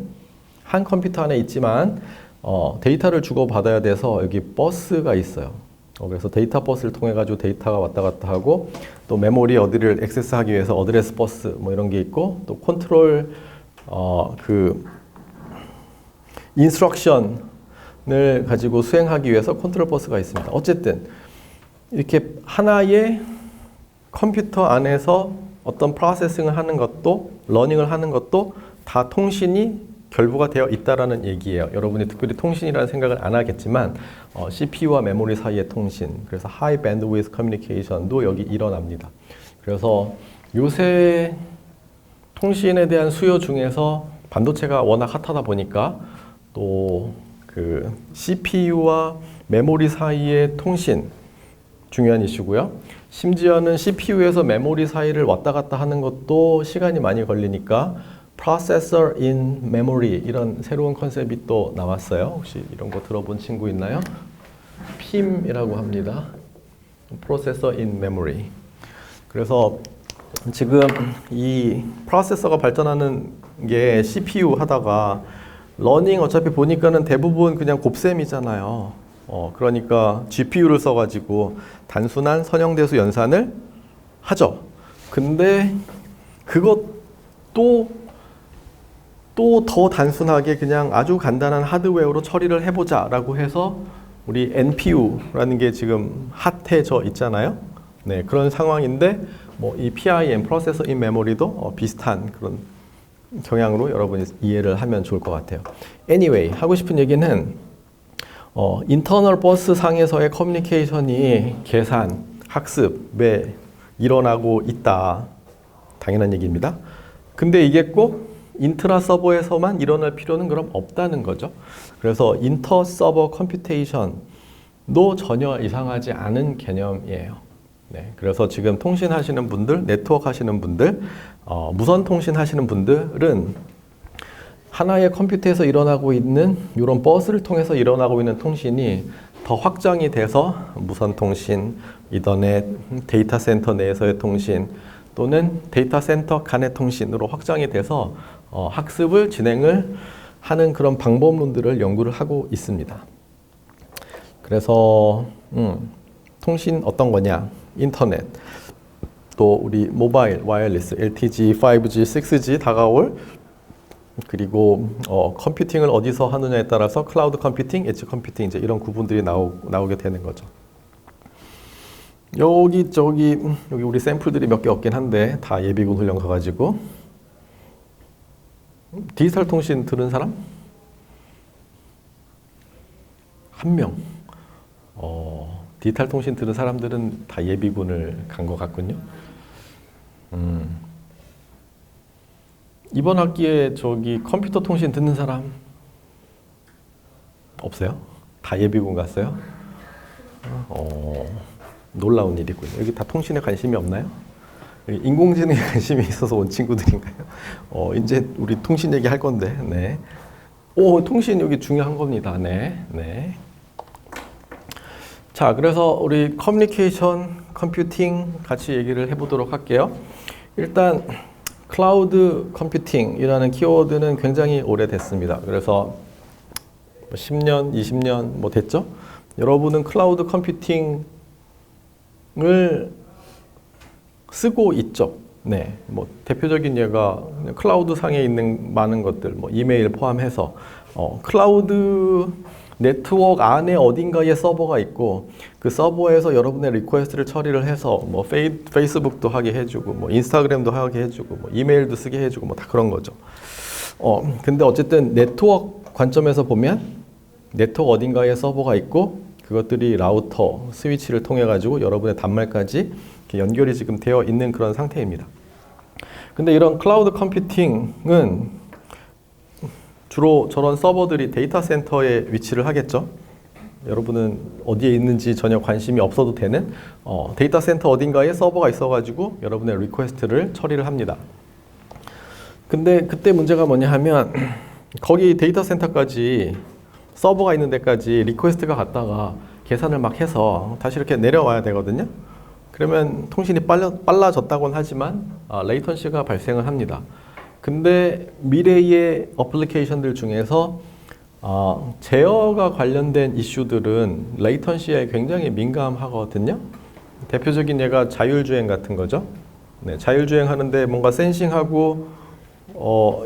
Speaker 1: 한 컴퓨터 안에 있지만 데이터를 주고받아야 돼서 여기 버스가 있어요. 그래서 데이터 버스를 통해 가지고 데이터가 왔다 갔다 하고 또 메모리 어디를 액세스하기 위해서 어드레스 버스 뭐 이런 게 있고 또 컨트롤 그 인스트럭션을 가지고 수행하기 위해서 컨트롤 버스가 있습니다. 어쨌든 이렇게 하나의 컴퓨터 안에서 어떤 프로세싱을 하는 것도 러닝을 하는 것도 다 통신이 결부가 되어 있다라는 얘기예요. 여러분이 특별히 통신이라는 생각을 안 하겠지만 CPU와 메모리 사이의 통신, 그래서 High Bandwidth Communication도 여기 일어납니다. 그래서 요새 통신에 대한 수요 중에서 반도체가 워낙 핫하다 보니까 또 그 CPU와 메모리 사이의 통신 중요한 이슈고요. 심지어는 CPU에서 메모리 사이를 왔다 갔다 하는 것도 시간이 많이 걸리니까 Processor in Memory 이런 새로운 컨셉이 또 나왔어요. 혹시 이런 거 들어본 친구 있나요? PIM이라고 합니다. Processor in Memory. 그래서 지금 이 프로세서가 발전하는 게 CPU 하다가 러닝 어차피 보니까는 대부분 그냥 곱셈이잖아요. 그러니까 GPU를 써가지고 단순한 선형대수 연산을 하죠. 근데 그것도 또 더 단순하게 그냥 아주 간단한 하드웨어로 처리를 해보자 라고 해서 우리 NPU라는 게 지금 핫해져 있잖아요. 네, 그런 상황인데 뭐 이 PIM, Processor in Memory도 비슷한 그런 경향으로 여러분이 이해를 하면 좋을 것 같아요. Anyway, 하고 싶은 얘기는 인터널 버스 상에서의 커뮤니케이션이 계산, 학습에 일어나고 있다. 당연한 얘기입니다. 근데 이게 꼭 인트라 서버에서만 일어날 필요는 그럼 없다는 거죠. 그래서 인터 서버 컴퓨테이션도 전혀 이상하지 않은 개념이에요. 네, 그래서 지금 통신하시는 분들, 네트워크 하시는 분들, 무선 통신 하시는 분들은 하나의 컴퓨터에서 일어나고 있는 이런 버스를 통해서 일어나고 있는 통신이 더 확장이 돼서 무선 통신, 이더넷, 데이터 센터 내에서의 통신 또는 데이터 센터 간의 통신으로 확장이 돼서 학습을 진행을 하는 그런 방법론들을 연구를 하고 있습니다. 그래서 통신 어떤 거냐? 인터넷, 또 우리 모바일, 와이어리스, LTE, 5G, 6G 다가올 그리고 컴퓨팅을 어디서 하느냐에 따라서 클라우드 컴퓨팅, 엣지 컴퓨팅 이제 이런 구분들이 나오게 되는 거죠. 여기 우리 샘플들이 몇 개 없긴 한데 다 예비군 훈련 가가지고 디지털 통신 들은 사람? 한 명. 디지털 통신 들은 사람들은 다 예비군을 간 것 같군요. 이번 학기에 컴퓨터 통신 듣는 사람 없어요? 다 예비군 갔어요? 놀라운 일이고요. 여기 다 통신에 관심이 없나요? 인공지능에 관심이 있어서 온 친구들인가요? 이제 우리 통신 얘기 할 건데, 네. 통신 여기 중요한 겁니다. 네, 네. 자, 그래서 우리 커뮤니케이션, 컴퓨팅 같이 얘기를 해보도록 할게요. 일단 클라우드 컴퓨팅이라는 키워드는 굉장히 오래됐습니다. 그래서 10년, 20년 뭐 됐죠? 여러분은 클라우드 컴퓨팅을 쓰고 있죠. 네, 뭐 대표적인 예가 클라우드 상에 있는 많은 것들, 뭐 이메일 포함해서 클라우드 네트워크 안에 어딘가에 서버가 있고 그 서버에서 여러분의 리퀘스트를 처리를 해서 뭐 페이스북도 하게 해주고 뭐 인스타그램도 하게 해주고 뭐 이메일도 쓰게 해주고 뭐 다 그런 거죠. 근데 어쨌든 네트워크 관점에서 보면 네트워크 어딘가에 서버가 있고 그것들이 라우터, 스위치를 통해 가지고 여러분의 단말까지 연결이 지금 되어 있는 그런 상태입니다. 근데 이런 클라우드 컴퓨팅은 주로 저런 서버들이 데이터 센터에 위치를 하겠죠. 여러분은 어디에 있는지 전혀 관심이 없어도 되는 데이터 센터 어딘가에 서버가 있어가지고 여러분의 리퀘스트를 처리를 합니다. 근데 그때 문제가 뭐냐 하면 거기 데이터 센터까지 서버가 있는 데까지 리퀘스트가 갔다가 계산을 막 해서 다시 이렇게 내려와야 되거든요. 그러면 통신이 빨라졌다고는 하지만 레이턴시가 발생을 합니다. 근데 미래의 어플리케이션들 중에서 제어가 관련된 이슈들은 레이턴시에 굉장히 민감하거든요. 대표적인 예가 자율주행 같은 거죠. 네, 자율주행 하는데 뭔가 센싱하고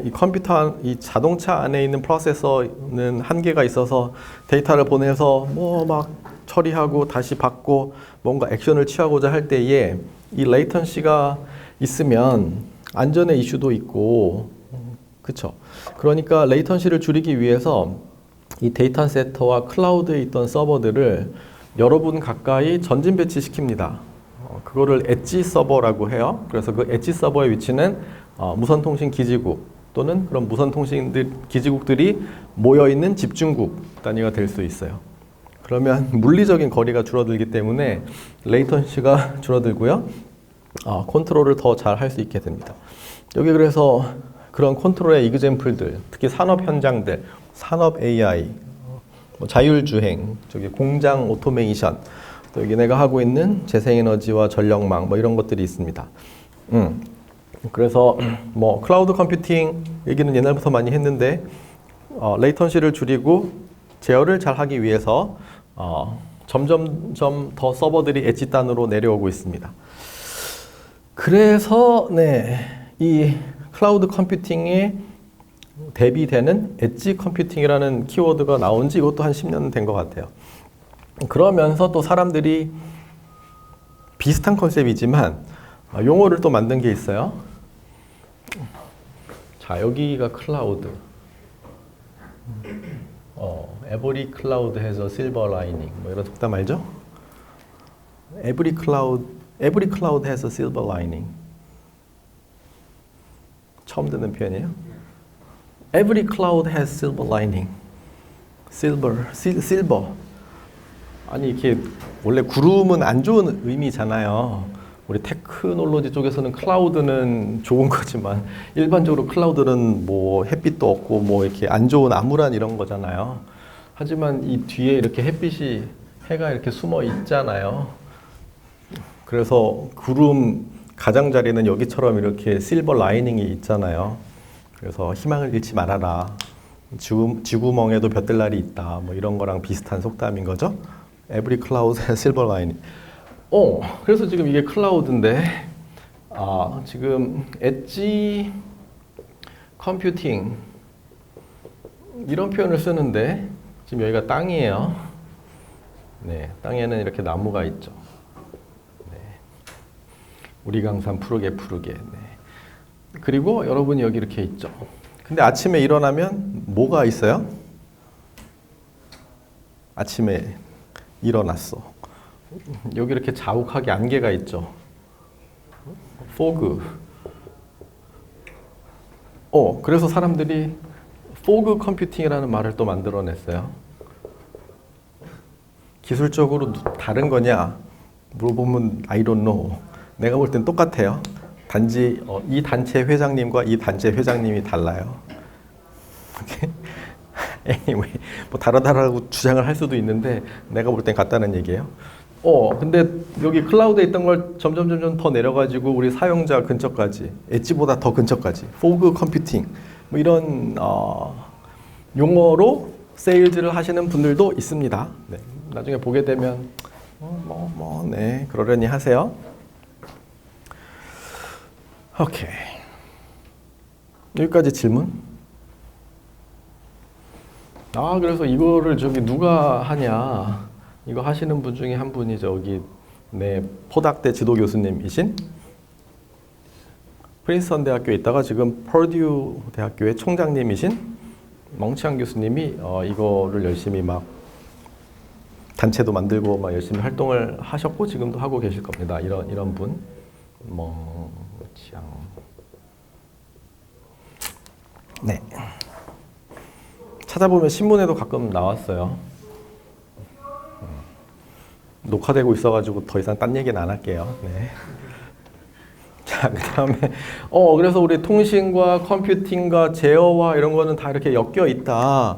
Speaker 1: 이 컴퓨터, 이 자동차 안에 있는 프로세서는 한계가 있어서 데이터를 보내서 뭐 막 처리하고 다시 받고 뭔가 액션을 취하고자 할 때에 이 레이턴시가 있으면 안전의 이슈도 있고, 그쵸? 그러니까 레이턴시를 줄이기 위해서 이 데이터 센터와 클라우드에 있던 서버들을 여러분 가까이 전진 배치시킵니다. 그거를 엣지 서버라고 해요. 그래서 그 엣지 서버의 위치는 무선통신 기지국 또는 그런 무선통신 기지국들이 모여있는 집중국 단위가 될 수 있어요. 그러면 물리적인 거리가 줄어들기 때문에 레이턴시가 줄어들고요. 컨트롤을 더 잘 할 수 있게 됩니다. 여기 그래서 그런 컨트롤의 이그젬플들, 특히 산업 현장들, 산업 AI, 뭐 자율주행, 저기 공장 오토메이션, 또 여기 내가 하고 있는 재생에너지와 전력망, 뭐 이런 것들이 있습니다. 그래서 뭐 클라우드 컴퓨팅 얘기는 옛날부터 많이 했는데 레이턴시를 줄이고 제어를 잘 하기 위해서 점점점 더 서버들이 엣지 단으로 내려오고 있습니다. 그래서 이 클라우드 컴퓨팅에 대비되는 엣지 컴퓨팅이라는 키워드가 나온 지 이것도 한 10년 된 것 같아요. 그러면서 또 사람들이 비슷한 컨셉이지만 용어를 또 만든 게 있어요. 자, 여기가 클라우드. Every cloud has a silver lining. 뭐 이런 속담 알죠? Every cloud has a silver lining. 처음 듣는 표현이에요. Every cloud has silver lining. silver. 아니 이렇게 원래 구름은 안 좋은 의미잖아요. 우리 테크놀로지 쪽에서는 클라우드는 좋은 거지만 일반적으로 클라우드는 뭐 햇빛도 없고 뭐 이렇게 안 좋은 암울한 이런 거잖아요. 하지만 이 뒤에 이렇게 해가 이렇게 숨어 있잖아요. 그래서 구름 가장자리는 여기처럼 이렇게 실버 라이닝이 있잖아요. 그래서 희망을 잃지 말아라. 쥐구멍에도 볕들날이 있다. 뭐 이런 거랑 비슷한 속담인 거죠. Every cloud has silver lining. 그래서 지금 이게 클라우드인데, 지금 엣지 컴퓨팅 이런 표현을 쓰는데 지금 여기가 땅이에요. 네, 땅에는 이렇게 나무가 있죠. 네. 우리 강산 푸르게. 네. 그리고 여러분이 여기 이렇게 있죠. 근데 아침에 일어나면 뭐가 있어요? 아침에 일어났어. 여기 이렇게 자욱하게 안개가 있죠. 포그. 그래서 사람들이 포그 컴퓨팅이라는 말을 또 만들어냈어요. 기술적으로 다른 거냐? 물어보면 I don't know. 내가 볼 땐 똑같아요. 단지 이 단체 회장님과 이 단체 회장님이 달라요. 오케이? Anyway, 뭐 다르다라고 주장을 할 수도 있는데 내가 볼 땐 같다는 얘기예요. 근데 여기 클라우드에 있던 걸 점점 더 내려가지고 우리 사용자 근처까지, 엣지보다 더 근처까지, 포그 컴퓨팅 뭐 이런 용어로 세일즈를 하시는 분들도 있습니다. 네, 나중에 보게 되면 네, 그러려니 하세요. 오케이. 여기까지 질문? 그래서 이거를 누가 하냐? 이거 하시는 분 중에 한 분이 저기 포닥대 지도 교수님이신 프린스턴 대학교에 있다가 지금 퍼듀 대학교의 총장님이신 멍치한 교수님이 이거를 열심히 막 단체도 만들고 막 열심히 활동을 하셨고 지금도 하고 계실 겁니다. 이런 분 멍치한. 네. 찾아보면 신문에도 가끔 나왔어요. 녹화되고 있어가지고 더 이상 딴 얘기는 안 할게요. 네. 자, 그 다음에 그래서 우리 통신과 컴퓨팅과 제어와 이런 거는 다 이렇게 엮여 있다.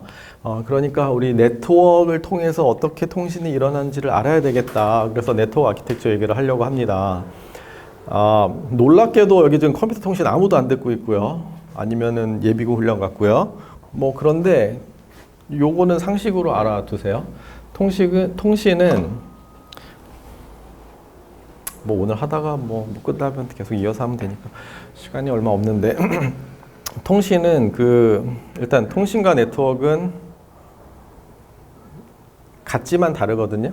Speaker 1: 그러니까 우리 네트워크를 통해서 어떻게 통신이 일어나는지를 알아야 되겠다. 그래서 네트워크 아키텍처 얘기를 하려고 합니다. 놀랍게도 여기 지금 컴퓨터 통신 아무도 안 듣고 있고요. 아니면은 예비군 훈련 같고요. 뭐 그런데 요거는 상식으로 알아두세요. 통신은 뭐 오늘 하다가 뭐 끝나면 계속 이어서 하면 되니까 시간이 얼마 없는데 통신은 일단 통신과 네트워크는 같지만 다르거든요.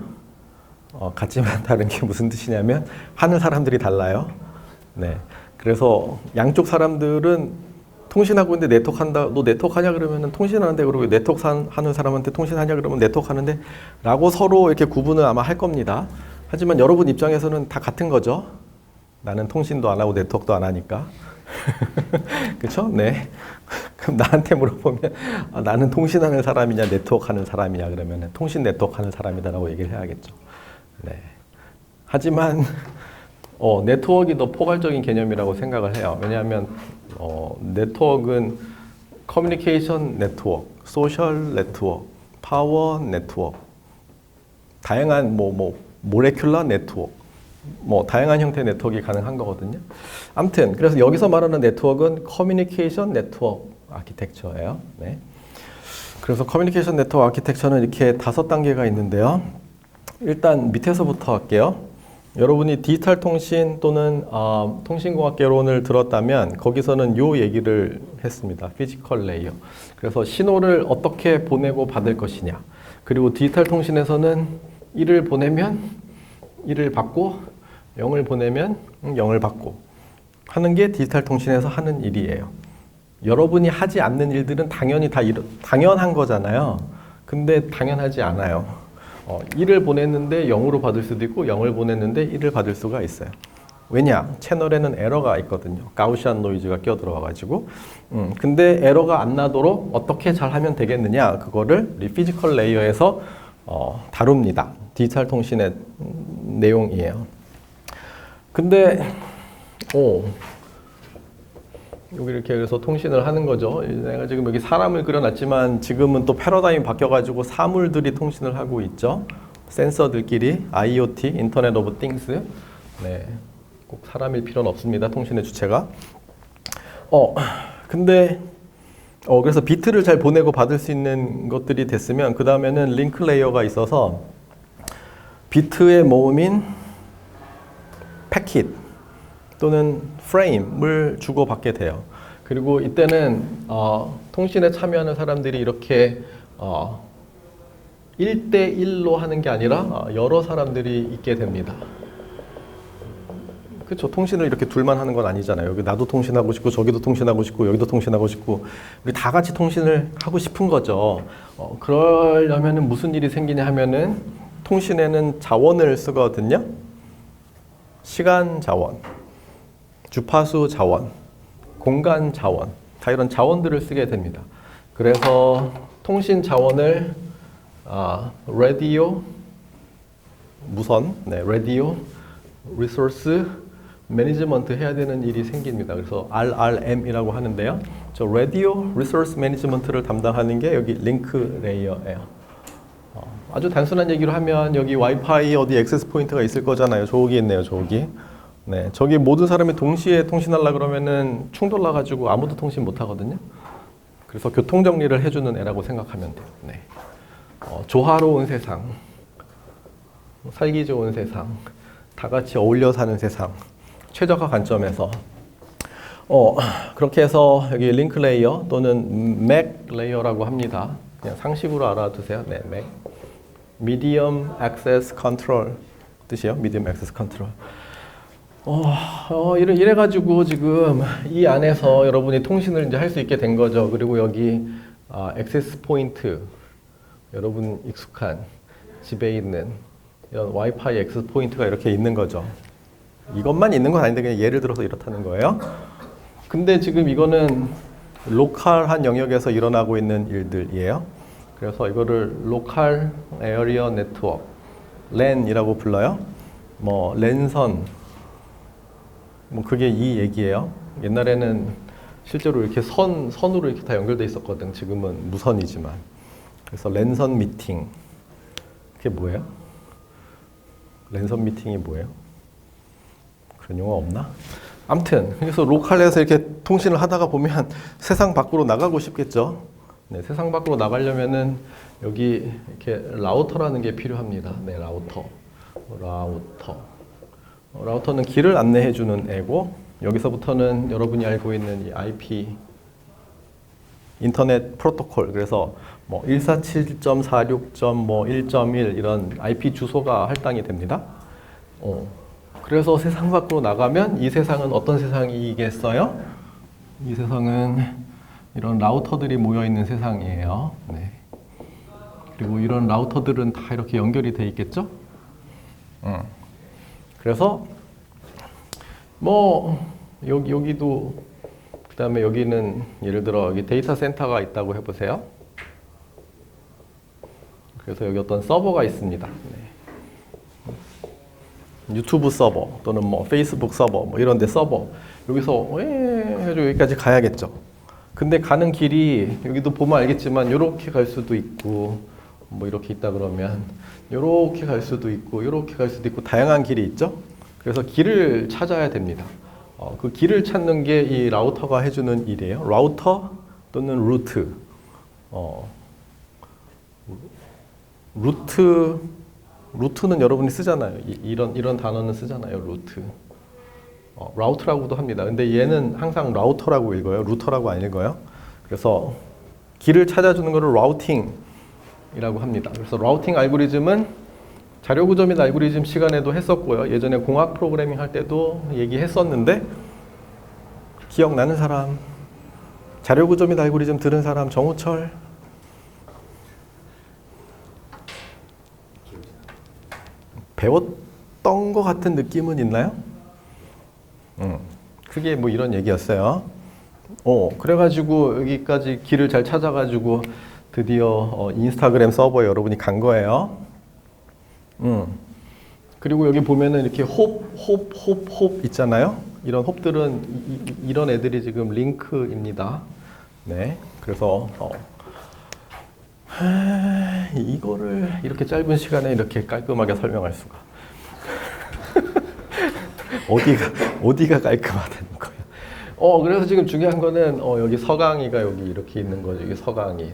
Speaker 1: 같지만 다른 게 무슨 뜻이냐면 하는 사람들이 달라요. 네. 그래서 양쪽 사람들은 통신하고 있는데 네트워크 한다. 너 네트워크 하냐 그러면은 통신하는데, 그러고 네트워크 하는 사람한테 통신하냐 그러면 네트워크 하는데 라고 서로 이렇게 구분을 아마 할 겁니다. 하지만 여러분 입장에서는 다 같은 거죠. 나는 통신도 안 하고 네트워크도 안 하니까. 그렇죠? 네. 그럼 나한테 물어보면 나는 통신하는 사람이냐 네트워크 하는 사람이냐 그러면 통신 네트워크 하는 사람이다라고 얘기를 해야겠죠. 네. 하지만 네트워크가 더 포괄적인 개념이라고 생각을 해요. 왜냐하면 네트워크는 커뮤니케이션 네트워크, 소셜 네트워크, 파워 네트워크, 다양한 모레큘러 네트워크, 다양한 형태의 네트워크가 가능한 거거든요. 아무튼 그래서 여기서 말하는 네트워크는 커뮤니케이션 네트워크 아키텍처예요. 네. 그래서 커뮤니케이션 네트워크 아키텍처는 이렇게 5단계가 있는데요. 일단 밑에서부터 할게요. 여러분이 디지털 통신 또는 통신공학개론을 들었다면 거기서는 요 얘기를 했습니다. 피지컬 레이어. 그래서 신호를 어떻게 보내고 받을 것이냐. 그리고 디지털 통신에서는 1을 보내면 1을 받고 0을 보내면 0을 받고 하는 게 디지털 통신에서 하는 일이에요. 여러분이 하지 않는 일들은 당연히 다 당연한 거잖아요. 근데 당연하지 않아요. 1을 보냈는데 0으로 받을 수도 있고 0을 보냈는데 1을 받을 수가 있어요. 왜냐? 채널에는 에러가 있거든요. 가우시안 노이즈가 끼어들어와가지고. 근데 에러가 안 나도록 어떻게 잘 하면 되겠느냐? 그거를 우리 피지컬 레이어에서 다룹니다. 디지털 통신의 내용이에요. 근데 여기 이렇게 그래서 통신을 하는 거죠. 내가 지금 여기 사람을 그려놨지만 지금은 또 패러다임이 바뀌어가지고 사물들이 통신을 하고 있죠. 센서들끼리 IoT, 인터넷 오브 띵스. 네, 꼭 사람일 필요는 없습니다. 통신의 주체가. 근데 그래서 비트를 잘 보내고 받을 수 있는 것들이 됐으면 그 다음에는 링크 레이어가 있어서 비트의 모음인 패킷 또는 프레임을 주고받게 돼요. 그리고 이때는 통신에 참여하는 사람들이 이렇게 1대1로 하는 게 아니라 여러 사람들이 있게 됩니다. 그렇죠. 통신을 이렇게 둘만 하는 건 아니잖아요. 여기 나도 통신하고 싶고 저기도 통신하고 싶고 여기도 통신하고 싶고 우리 다 같이 통신을 하고 싶은 거죠. 그러려면 무슨 일이 생기냐 하면은 통신에는 자원을 쓰거든요. 시간 자원, 주파수 자원, 공간 자원, 다 이런 자원들을 쓰게 됩니다. 그래서 통신 자원을 라디오, 무선, 라디오 리소스 매니지먼트 해야 되는 일이 생깁니다. 그래서 RRM이라고 하는데요. 저 라디오 리소스 매니지먼트를 담당하는 게 여기 링크 레이어예요. 아주 단순한 얘기로 하면 여기 와이파이 어디 액세스 포인트가 있을 거잖아요. 저기 있네요, 저기. 네, 저기 모든 사람이 동시에 통신하려고 그러면은 충돌 나가지고 아무도 통신 못 하거든요. 그래서 교통 정리를 해주는 애라고 생각하면 돼요. 네. 조화로운 세상, 살기 좋은 세상, 다 같이 어울려 사는 세상, 최적화 관점에서 그렇게 해서 여기 링크 레이어 또는 맥 레이어라고 합니다. 그냥 상식으로 알아두세요. 네, 맥. Medium Access Control 뜻이에요. Medium Access Control. 이래가지고 지금 이 안에서 여러분이 통신을 이제 할 수 있게 된 거죠. 그리고 여기 액세스 포인트, 여러분 익숙한 집에 있는 이런 와이파이 액세스 포인트가 이렇게 있는 거죠. 이것만 있는 건 아닌데 그냥 예를 들어서 이렇다는 거예요. 근데 지금 이거는 로컬한 영역에서 일어나고 있는 일들이에요. 그래서 이거를 로컬 에어리어 네트워크, LAN이라고 불러요. 뭐 랜선, 뭐 그게 이 얘기예요. 옛날에는 실제로 이렇게 선으로 이렇게 다 연결돼 있었거든. 지금은 무선이지만. 그래서 랜선 미팅. 그게 뭐예요? 랜선 미팅이 뭐예요? 그런 용어 없나? 아무튼 그래서 로컬에서 이렇게 통신을 하다가 보면 세상 밖으로 나가고 싶겠죠. 네, 세상 밖으로 나가려면은 여기 이렇게 라우터라는 게 필요합니다. 네, 라우터는 길을 안내해 주는 애고, 여기서부터는 여러분이 알고 있는 이 IP 인터넷 프로토콜, 그래서 뭐 147.46.1.1 이런 IP 주소가 할당이 됩니다. 그래서 세상 밖으로 나가면 이 세상은 어떤 세상이겠어요? 이 세상은 이런 라우터들이 모여 있는 세상이에요. 네. 그리고 이런 라우터들은 다 이렇게 연결이 돼 있겠죠? 그래서 뭐 여기도, 그 다음에 여기는 예를 들어 여기 데이터 센터가 있다고 해보세요. 그래서 여기 어떤 서버가 있습니다. 네. 유튜브 서버 또는 뭐 페이스북 서버 뭐 이런 데 서버, 여기서 해가지고 여기까지 가야겠죠. 근데 가는 길이 여기도 보면 알겠지만 이렇게 갈 수도 있고, 뭐 이렇게 있다 그러면 이렇게 갈 수도 있고 이렇게 갈 수도 있고 다양한 길이 있죠. 그래서 길을 찾아야 됩니다. 그 길을 찾는 게 이 라우터가 해주는 일이에요. 라우터 또는 루트. 루트는 여러분이 쓰잖아요. 이런 단어는 쓰잖아요. 루트. 라우트라고도 합니다. 근데 얘는 항상 라우터라고 읽어요. 루터라고 안 읽어요. 그래서 길을 찾아주는 것을 라우팅이라고 합니다. 그래서 라우팅 알고리즘은 자료구조 및 알고리즘 시간에도 했었고요. 예전에 공학 프로그래밍 할 때도 얘기했었는데, 기억나는 사람? 자료구조 및 알고리즘 들은 사람? 정우철? 배웠던 것 같은 느낌은 있나요? 그게 뭐 이런 얘기였어요. 그래가지고 여기까지 길을 잘 찾아가지고 드디어 인스타그램 서버에 여러분이 간 거예요. 그리고 여기 보면은 이렇게 홉 있잖아요. 이런 홉들은 이런 애들이 지금 링크입니다. 네, 그래서 이거를 이렇게 짧은 시간에 이렇게 깔끔하게 설명할 수가. 어디가 깔끔하다는 거야. 그래서 지금 중요한 거는 여기 서강이가 여기 이렇게 있는 거죠. 이게 서강이.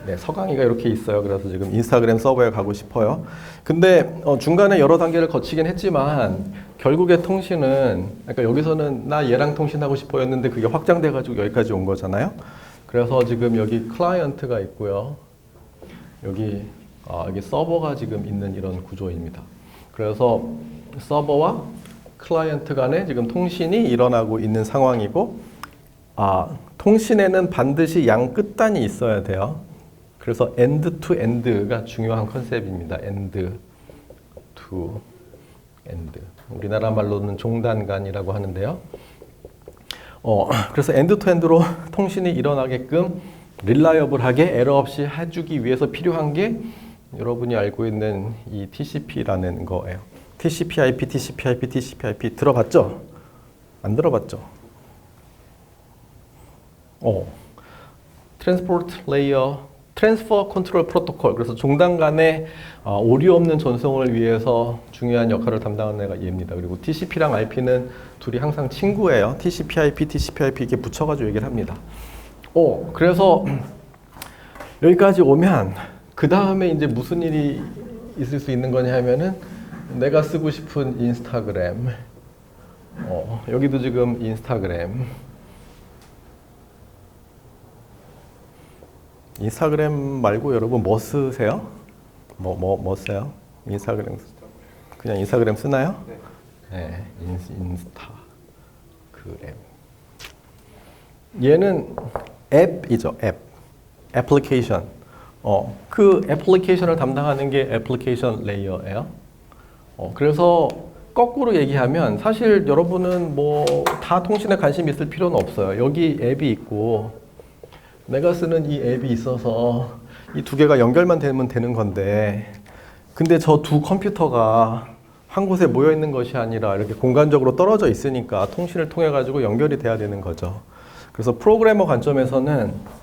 Speaker 1: 네, 서강이가 이렇게 있어요. 그래서 지금 인스타그램 서버에 가고 싶어요. 근데 중간에 여러 단계를 거치긴 했지만 결국에 통신은, 그러니까 여기서는 나 얘랑 통신하고 싶어였는데 그게 확장돼 가지고 여기까지 온 거잖아요. 그래서 지금 여기 클라이언트가 있고요. 여기 서버가 지금 있는 이런 구조입니다. 그래서 서버와 클라이언트 간에 지금 통신이 일어나고 있는 상황이고, 통신에는 반드시 양 끝단이 있어야 돼요. 그래서 end to end가 중요한 컨셉입니다. end to end. 우리나라 말로는 종단간이라고 하는데요. 그래서 end to end로 통신이 일어나게끔 릴라이어블하게 에러 없이 해주기 위해서 필요한 게 여러분이 알고 있는 이 TCP라는 거예요. TCP/IP, TCP/IP, TCP/IP 들어봤죠? 안 들어봤죠? 트랜스포트 레이어, 트랜스퍼 컨트롤 프로토콜. 그래서 종단 간의 오류 없는 전송을 위해서 중요한 역할을 담당하는 애가 얘입니다. 그리고 TCP랑 IP는 둘이 항상 친구예요. TCP/IP, TCP/IP 이렇게 붙여가지고 얘기를 합니다. 그래서 여기까지 오면 그 다음에 이제 무슨 일이 있을 수 있는 거냐 하면은 내가 쓰고 싶은 인스타그램, 여기도 지금 인스타그램 말고 여러분 뭐 쓰세요? 뭐 써요? 인스타그램 그냥 인스타그램 쓰나요? 네, 인스타그램. 얘는 앱이죠, 애플리케이션. 그 애플리케이션을 담당하는 게 애플리케이션 레이어예요. 그래서 거꾸로 얘기하면 사실 여러분은 뭐 다 통신에 관심 있을 필요는 없어요. 여기 앱이 있고 내가 쓰는 이 앱이 있어서 이 두 개가 연결만 되면 되는 건데, 근데 저 두 컴퓨터가 한 곳에 모여 있는 것이 아니라 이렇게 공간적으로 떨어져 있으니까 통신을 통해 가지고 연결이 돼야 되는 거죠. 그래서 프로그래머 관점에서는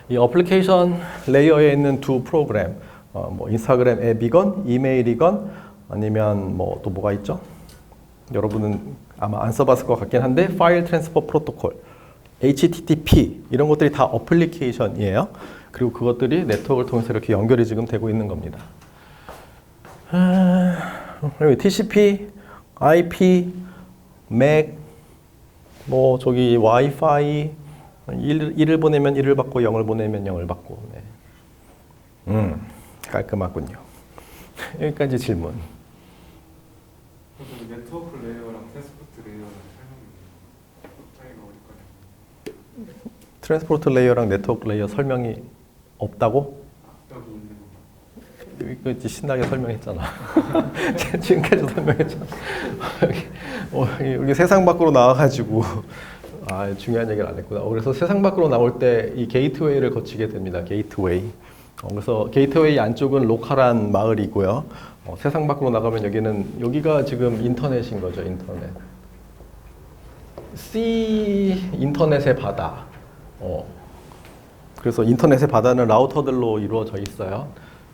Speaker 1: 이 어플리케이션 레이어에 있는 두 프로그램, 뭐 인스타그램 앱이건 이메일이건 아니면 뭐 또 뭐가 있죠? 여러분은 아마 안 써봤을 것 같긴 한데 파일 트랜스퍼 프로토콜, HTTP 이런 것들이 다 어플리케이션이에요. 그리고 그것들이 네트워크를 통해서 이렇게 연결이 지금 되고 있는 겁니다. 여기 TCP, IP, MAC, 뭐 저기 와이파이 1을 보내면 1을 받고 0을 보내면 0을 받고. 네. 깔끔하군요. 여기까지 질문.
Speaker 2: 네트워크 레이어랑 트랜스포트 레이어랑 차이가 어디까지?
Speaker 1: 트랜스포트 레이어랑 네트워크 레이어 설명이 없다고?
Speaker 2: 여기 있는 거.
Speaker 1: 이거 신나게 설명했잖아. 지금까지 설명했잖아. 여기 세상 밖으로 나와가지고 중요한 얘기를 안 했구나. 그래서 세상 밖으로 나올 때 이 게이트웨이를 거치게 됩니다. 게이트웨이. 그래서 게이트웨이 안쪽은 로컬한 마을이고요. 세상 밖으로 나가면 여기가 지금 인터넷인 거죠. 인터넷. 인터넷의 바다. 그래서 인터넷의 바다는 라우터들로 이루어져 있어요.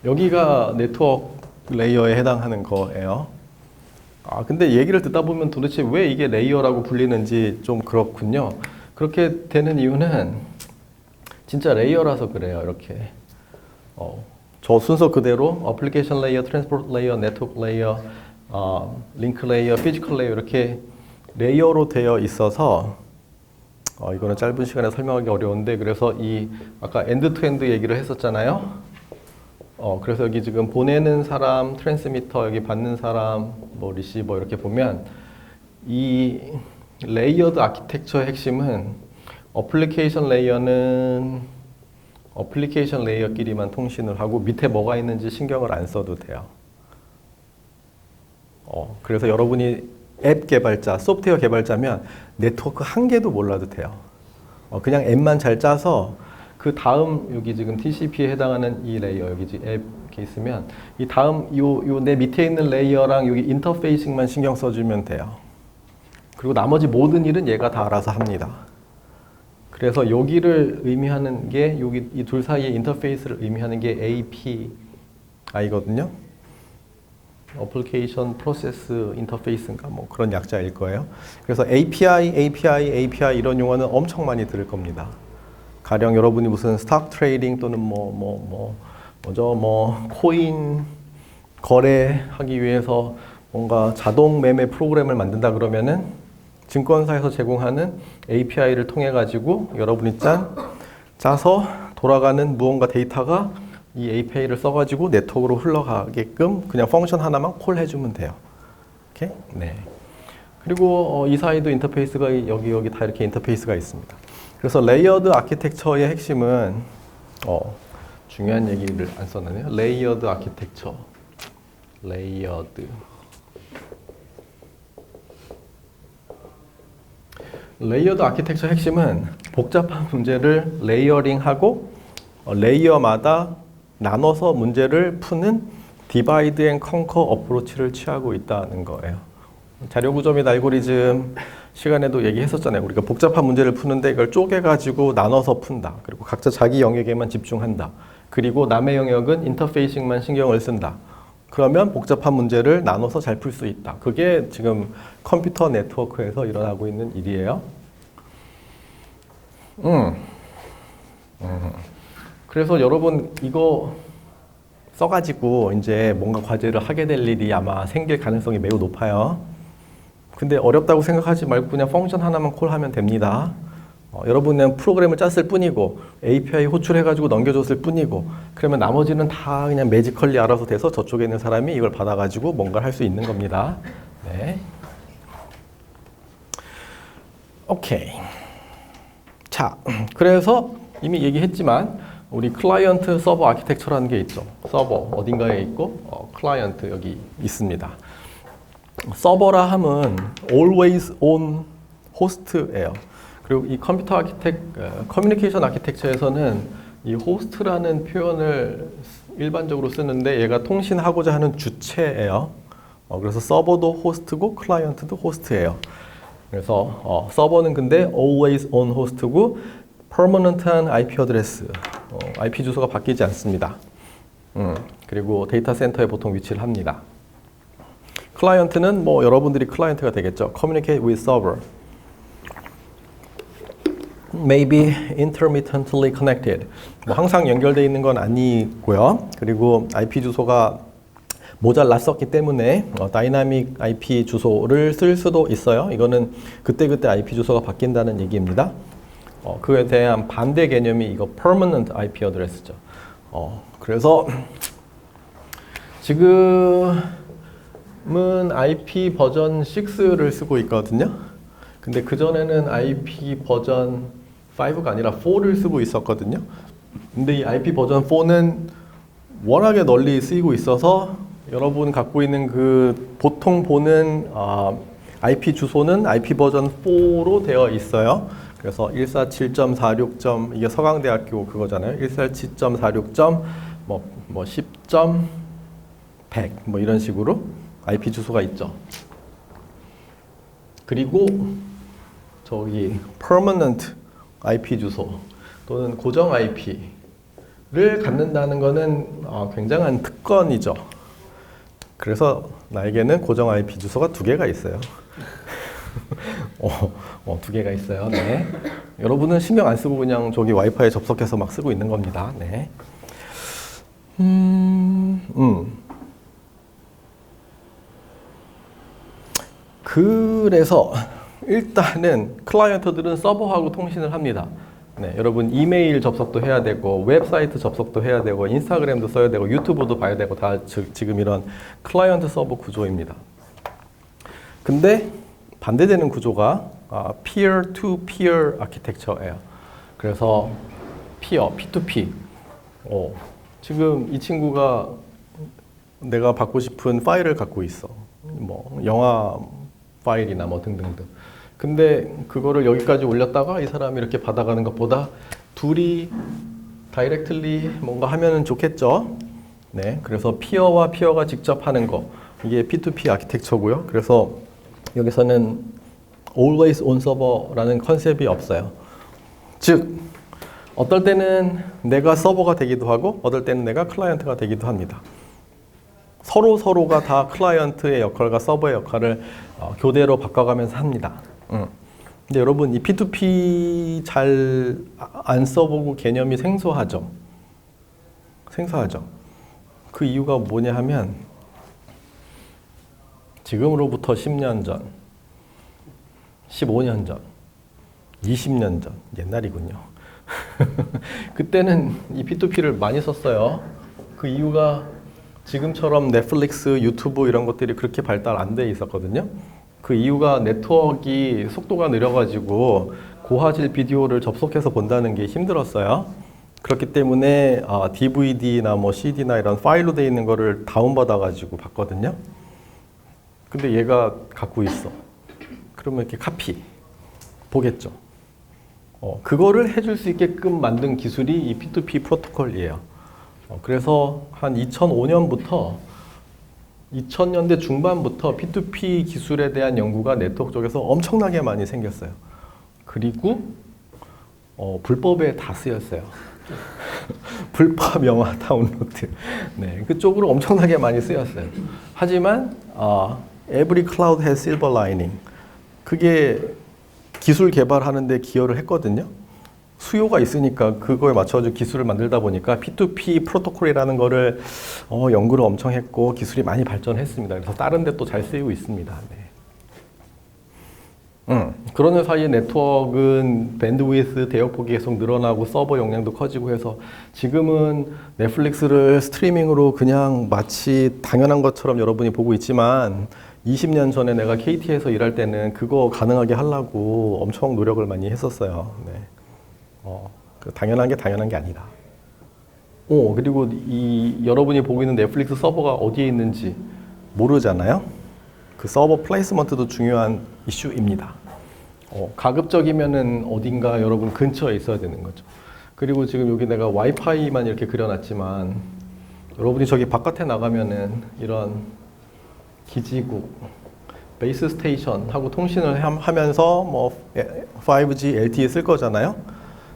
Speaker 1: 여기가 네트워크 레이어에 해당하는 거예요. 근데 얘기를 듣다 보면 도대체 왜 이게 레이어라고 불리는지 좀 그렇군요. 그렇게 되는 이유는 진짜 레이어라서 그래요. 이렇게. 저 순서 그대로 어플리케이션 레이어, 트랜스포트 레이어, 네트워크 레이어, 링크 레이어, 피지컬 레이어 이렇게 레이어로 되어 있어서 이거는 짧은 시간에 설명하기 어려운데, 그래서 이 아까 엔드 투 엔드 얘기를 했었잖아요. 그래서 여기 지금 보내는 사람, 트랜스미터, 여기 받는 사람, 뭐 리시버 이렇게 보면 이 레이어드 아키텍처의 핵심은 어플리케이션 레이어는 어플리케이션 레이어끼리만 통신을 하고 밑에 뭐가 있는지 신경을 안 써도 돼요. 그래서 여러분이 앱 개발자, 소프트웨어 개발자면 네트워크 한 개도 몰라도 돼요. 그냥 앱만 잘 짜서 그 다음 여기 지금 TCP에 해당하는 이 레이어 여기 앱 이렇게 있으면 이 다음 요 내 밑에 있는 레이어랑 여기 인터페이싱만 신경 써주면 돼요. 그리고 나머지 모든 일은 얘가 다 알아서 합니다. 그래서 여기를 의미하는 게 여기 이 둘 사이의 인터페이스를 의미하는 게 API거든요. 어플리케이션 프로세스 인터페이스인가 뭐 그런 약자일 거예요. 그래서 API 이런 용어는 엄청 많이 들을 겁니다. 가령 여러분이 무슨 스탁 트레이딩 또는 코인 거래하기 위해서 뭔가 자동 매매 프로그램을 만든다 그러면은 증권사에서 제공하는 API를 통해 가지고 여러분이 짜서 돌아가는 무언가 데이터가 이 API를 써가지고 네트워크로 흘러가게끔 그냥 펑션 하나만 콜 해주면 돼요. 오케이? 네. 그리고 이 사이도 인터페이스가 여기 다 이렇게 인터페이스가 있습니다. 그래서 레이어드 아키텍처의 핵심은 중요한 얘기를 안 써놨네요. 레이어드 아키텍처. 레이어드 아키텍처 핵심은 복잡한 문제를 레이어링하고 레이어마다 나눠서 문제를 푸는 디바이드 앤 컨커 어프로치를 취하고 있다는 거예요. 자료 구조 및 알고리즘 시간에도 얘기했었잖아요. 우리가 복잡한 문제를 푸는데 이걸 쪼개가지고 나눠서 푼다. 그리고 각자 자기 영역에만 집중한다. 그리고 남의 영역은 인터페이싱만 신경을 쓴다. 그러면 복잡한 문제를 나눠서 잘 풀 수 있다. 그게 지금 컴퓨터 네트워크에서 일어나고 있는 일이에요. 그래서 여러분 이거 써가지고 이제 뭔가 과제를 하게 될 일이 아마 생길 가능성이 매우 높아요. 근데 어렵다고 생각하지 말고 그냥 펑션 하나만 콜하면 됩니다. 여러분은 프로그램을 짰을 뿐이고 API 호출해가지고 넘겨줬을 뿐이고 그러면 나머지는 다 그냥 매지컬리 알아서 돼서 저쪽에 있는 사람이 이걸 받아가지고 뭔가를 할 수 있는 겁니다. 네. 오케이. 자, 그래서 이미 얘기했지만 우리 클라이언트 서버 아키텍처라는 게 있죠. 서버 어딘가에 있고 클라이언트 여기 있습니다. 서버라 함은 always on host예요. 그리고 이 컴퓨터 커뮤니케이션 아키텍처에서는 이 호스트라는 표현을 일반적으로 쓰는데 얘가 통신하고자 하는 주체예요. 그래서 서버도 호스트고 클라이언트도 호스트예요. 그래서 서버는 근데 always on host고 permanent한 IP 어드레스, IP 주소가 바뀌지 않습니다. 그리고 데이터 센터에 보통 위치를 합니다. 클라이언트는 뭐 여러분들이 클라이언트가 되겠죠. Communicate with server. Maybe intermittently connected. 뭐 항상 연결되어 있는 건 아니고요. 그리고 IP 주소가 모자랐었기 때문에 다이나믹 IP 주소를 쓸 수도 있어요. 이거는 그때그때 IP 주소가 바뀐다는 얘기입니다. 그에 대한 반대 개념이 이거 permanent IP 어드레스죠. 그래서 지금은 IP 버전 6를 쓰고 있거든요. 근데 그전에는 IP 버전 5가 아니라 4를 쓰고 있었거든요. 근데 이 IP 버전 4는 워낙에 널리 쓰이고 있어서 여러분 갖고 있는 그 보통 보는 IP 주소는 IP 버전 4로 되어 있어요. 그래서 147.46. 이게 서강대학교 그거잖아요. 147.46. 뭐 10.100 뭐 이런 식으로 IP 주소가 있죠. 그리고 저기 permanent IP 주소 또는 고정 IP를 갖는다는 거는 굉장한 특권이죠. 그래서 나에게는 고정 IP 주소가 2개가 있어요. 2개가 있어요. 네. 여러분은 신경 안 쓰고 그냥 저기 와이파이에 접속해서 막 쓰고 있는 겁니다. 네. 그래서 일단은 클라이언트들은 서버하고 통신을 합니다. 네, 여러분 이메일 접속도 해야 되고 웹사이트 접속도 해야 되고 인스타그램도 써야 되고 유튜브도 봐야 되고 다 지금 이런 클라이언트 서버 구조입니다. 근데 반대되는 구조가 peer-to-peer 아키텍처예요. 그래서 P2P. 지금 이 친구가 내가 받고 싶은 파일을 갖고 있어. 뭐 영화 파일이나 뭐 등등등. 근데 그거를 여기까지 올렸다가 이 사람이 이렇게 받아가는 것보다 둘이 다이렉틀리 뭔가 하면은 좋겠죠. 네, 그래서 피어와 피어가 직접 하는 거 이게 P2P 아키텍처고요. 그래서 여기서는 always on server라는 컨셉이 없어요. 즉 어떨 때는 내가 서버가 되기도 하고 어떨 때는 내가 클라이언트가 되기도 합니다. 서로가 다 클라이언트의 역할과 서버의 역할을 교대로 바꿔가면서 합니다. 근데 여러분 이 P2P 잘 안 써보고 개념이 생소하죠? 생소하죠? 그 이유가 뭐냐 하면 지금으로부터 10년 전, 15년 전, 20년 전, 옛날이군요. 그때는 이 P2P를 많이 썼어요. 그 이유가 지금처럼 넷플릭스, 유튜브 이런 것들이 그렇게 발달 안 돼 있었거든요. 그 이유가 네트워크 속도가 느려가지고 고화질 비디오를 접속해서 본다는 게 힘들었어요. 그렇기 때문에 DVD나 뭐 CD나 이런 파일로 돼 있는 거를 다운받아가지고 봤거든요. 근데 얘가 갖고 있어. 그러면 이렇게 카피 보겠죠. 그거를 해줄 수 있게끔 만든 기술이 이 P2P 프로토콜이에요. 그래서 한 2005년부터 2000년대 중반부터 P2P 기술에 대한 연구가 네트워크 쪽에서 엄청나게 많이 생겼어요. 그리고 불법에 다 쓰였어요. 불법 영화 다운로드. 네, 그쪽으로 엄청나게 많이 쓰였어요. 하지만 every cloud has silver lining. 그게 기술 개발하는 데 기여를 했거든요. 수요가 있으니까 그거에 맞춰서 기술을 만들다 보니까 P2P 프로토콜이라는 거를 연구를 엄청 했고 기술이 많이 발전했습니다. 그래서 다른 데 또 잘 쓰이고 있습니다. 네. 그러는 사이에 네트워크는 밴드위스 대역폭이 계속 늘어나고 서버 용량도 커지고 해서 지금은 넷플릭스를 스트리밍으로 그냥 마치 당연한 것처럼 여러분이 보고 있지만 20년 전에 내가 KT에서 일할 때는 그거 가능하게 하려고 엄청 노력을 많이 했었어요. 네. 당연한 게 당연한 게 아니다. 그리고 여러분이 보고 있는 넷플릭스 서버가 어디에 있는지 모르잖아요. 그 서버 플레이스먼트도 중요한 이슈입니다. 가급적이면은 어딘가 여러분 근처에 있어야 되는 거죠. 그리고 지금 여기 내가 와이파이만 이렇게 그려놨지만 여러분이 저기 바깥에 나가면은 이런 기지국, 베이스 스테이션 하고 통신을 하면서 뭐 5G, LTE 쓸 거잖아요.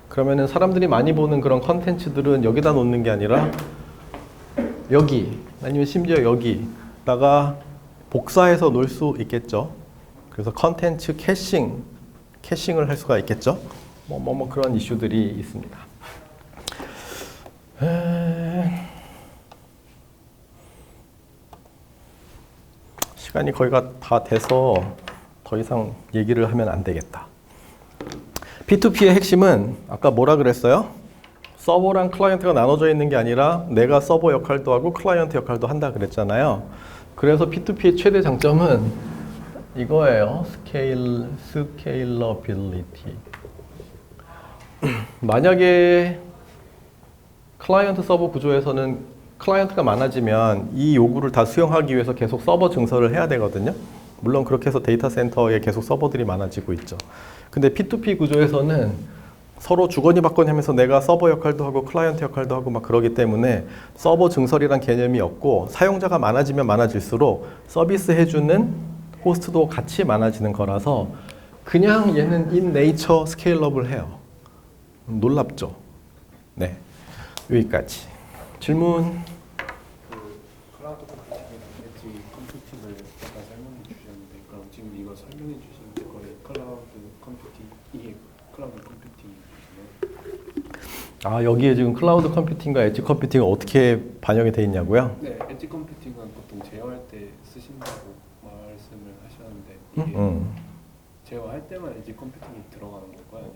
Speaker 1: 그러면은 사람들이 많이 보는 그런 컨텐츠들은 여기다 놓는 게 아니라 여기 아니면 심지어 여기다가 복사해서 놓을 수 있겠죠. 그래서 컨텐츠 캐싱을 할 수가 있겠죠. 뭐 그런 이슈들이 있습니다. 시간이 거의 다 돼서 더 이상 얘기를 하면 안 되겠다. P2P의 핵심은 아까 뭐라 그랬어요? 서버랑 클라이언트가 나눠져 있는 게 아니라 내가 서버 역할도 하고 클라이언트 역할도 한다 그랬잖아요. 그래서 P2P의 최대 장점은 이거예요. 스케일러빌리티. 만약에 클라이언트 서버 구조에서는 클라이언트가 많아지면 이 요구를 다 수용하기 위해서 계속 서버 증설을 해야 되거든요. 물론 그렇게 해서 데이터 센터에 계속 서버들이 많아지고 있죠. 근데 P2P 구조에서는 서로 주거니 받거니 하면서 내가 서버 역할도 하고 클라이언트 역할도 하고 막 그러기 때문에 서버 증설이란 개념이 없고 사용자가 많아지면 많아질수록 서비스 해주는 호스트도 같이 많아지는 거라서 그냥 얘는 in nature 스케일러블 해요. 놀랍죠? 네, 여기까지. 질문?
Speaker 2: 클라우드 컴퓨팅이랑 엣지 컴퓨팅을 아까 설명해 주셨는데 그럼 지금 이거 설명해 주신 거에 클라우드 컴퓨팅 이게 클라우드 컴퓨팅이잖아요.
Speaker 1: 여기에 지금 클라우드 컴퓨팅과 엣지 컴퓨팅은 어떻게 반영이 돼 있냐고요?
Speaker 2: 네, 엣지 컴퓨팅은 보통 제어할 때 쓰신다고 말씀을 하셨는데 이게 제어할 때만 엣지 컴퓨팅이 들어가는 건가요?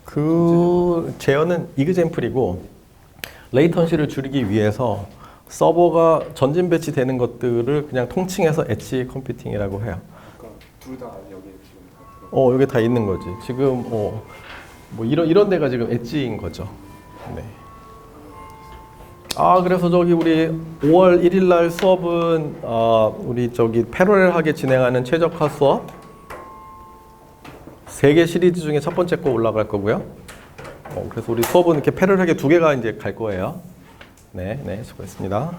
Speaker 1: 그 제어는 이그젬플이고 레이턴시를 줄이기 위해서 서버가 전진 배치되는 것들을 그냥 통칭해서 엣지 컴퓨팅이라고 해요.
Speaker 2: 그러니까 둘 다 여기에 지금 다 들어.
Speaker 1: 여기 다 있는 거지. 지금 뭐 이런 데가 지금 엣지인 거죠. 네. 그래서 저기 우리 5월 1일 날 수업은 우리 저기 패러렐하게 진행하는 최적화 수업 3개 시리즈 중에 첫 번째 거 올라갈 거고요. 그래서 우리 수업은 이렇게 패러렐하게 2개가 이제 갈 거예요. 네, 수고했습니다.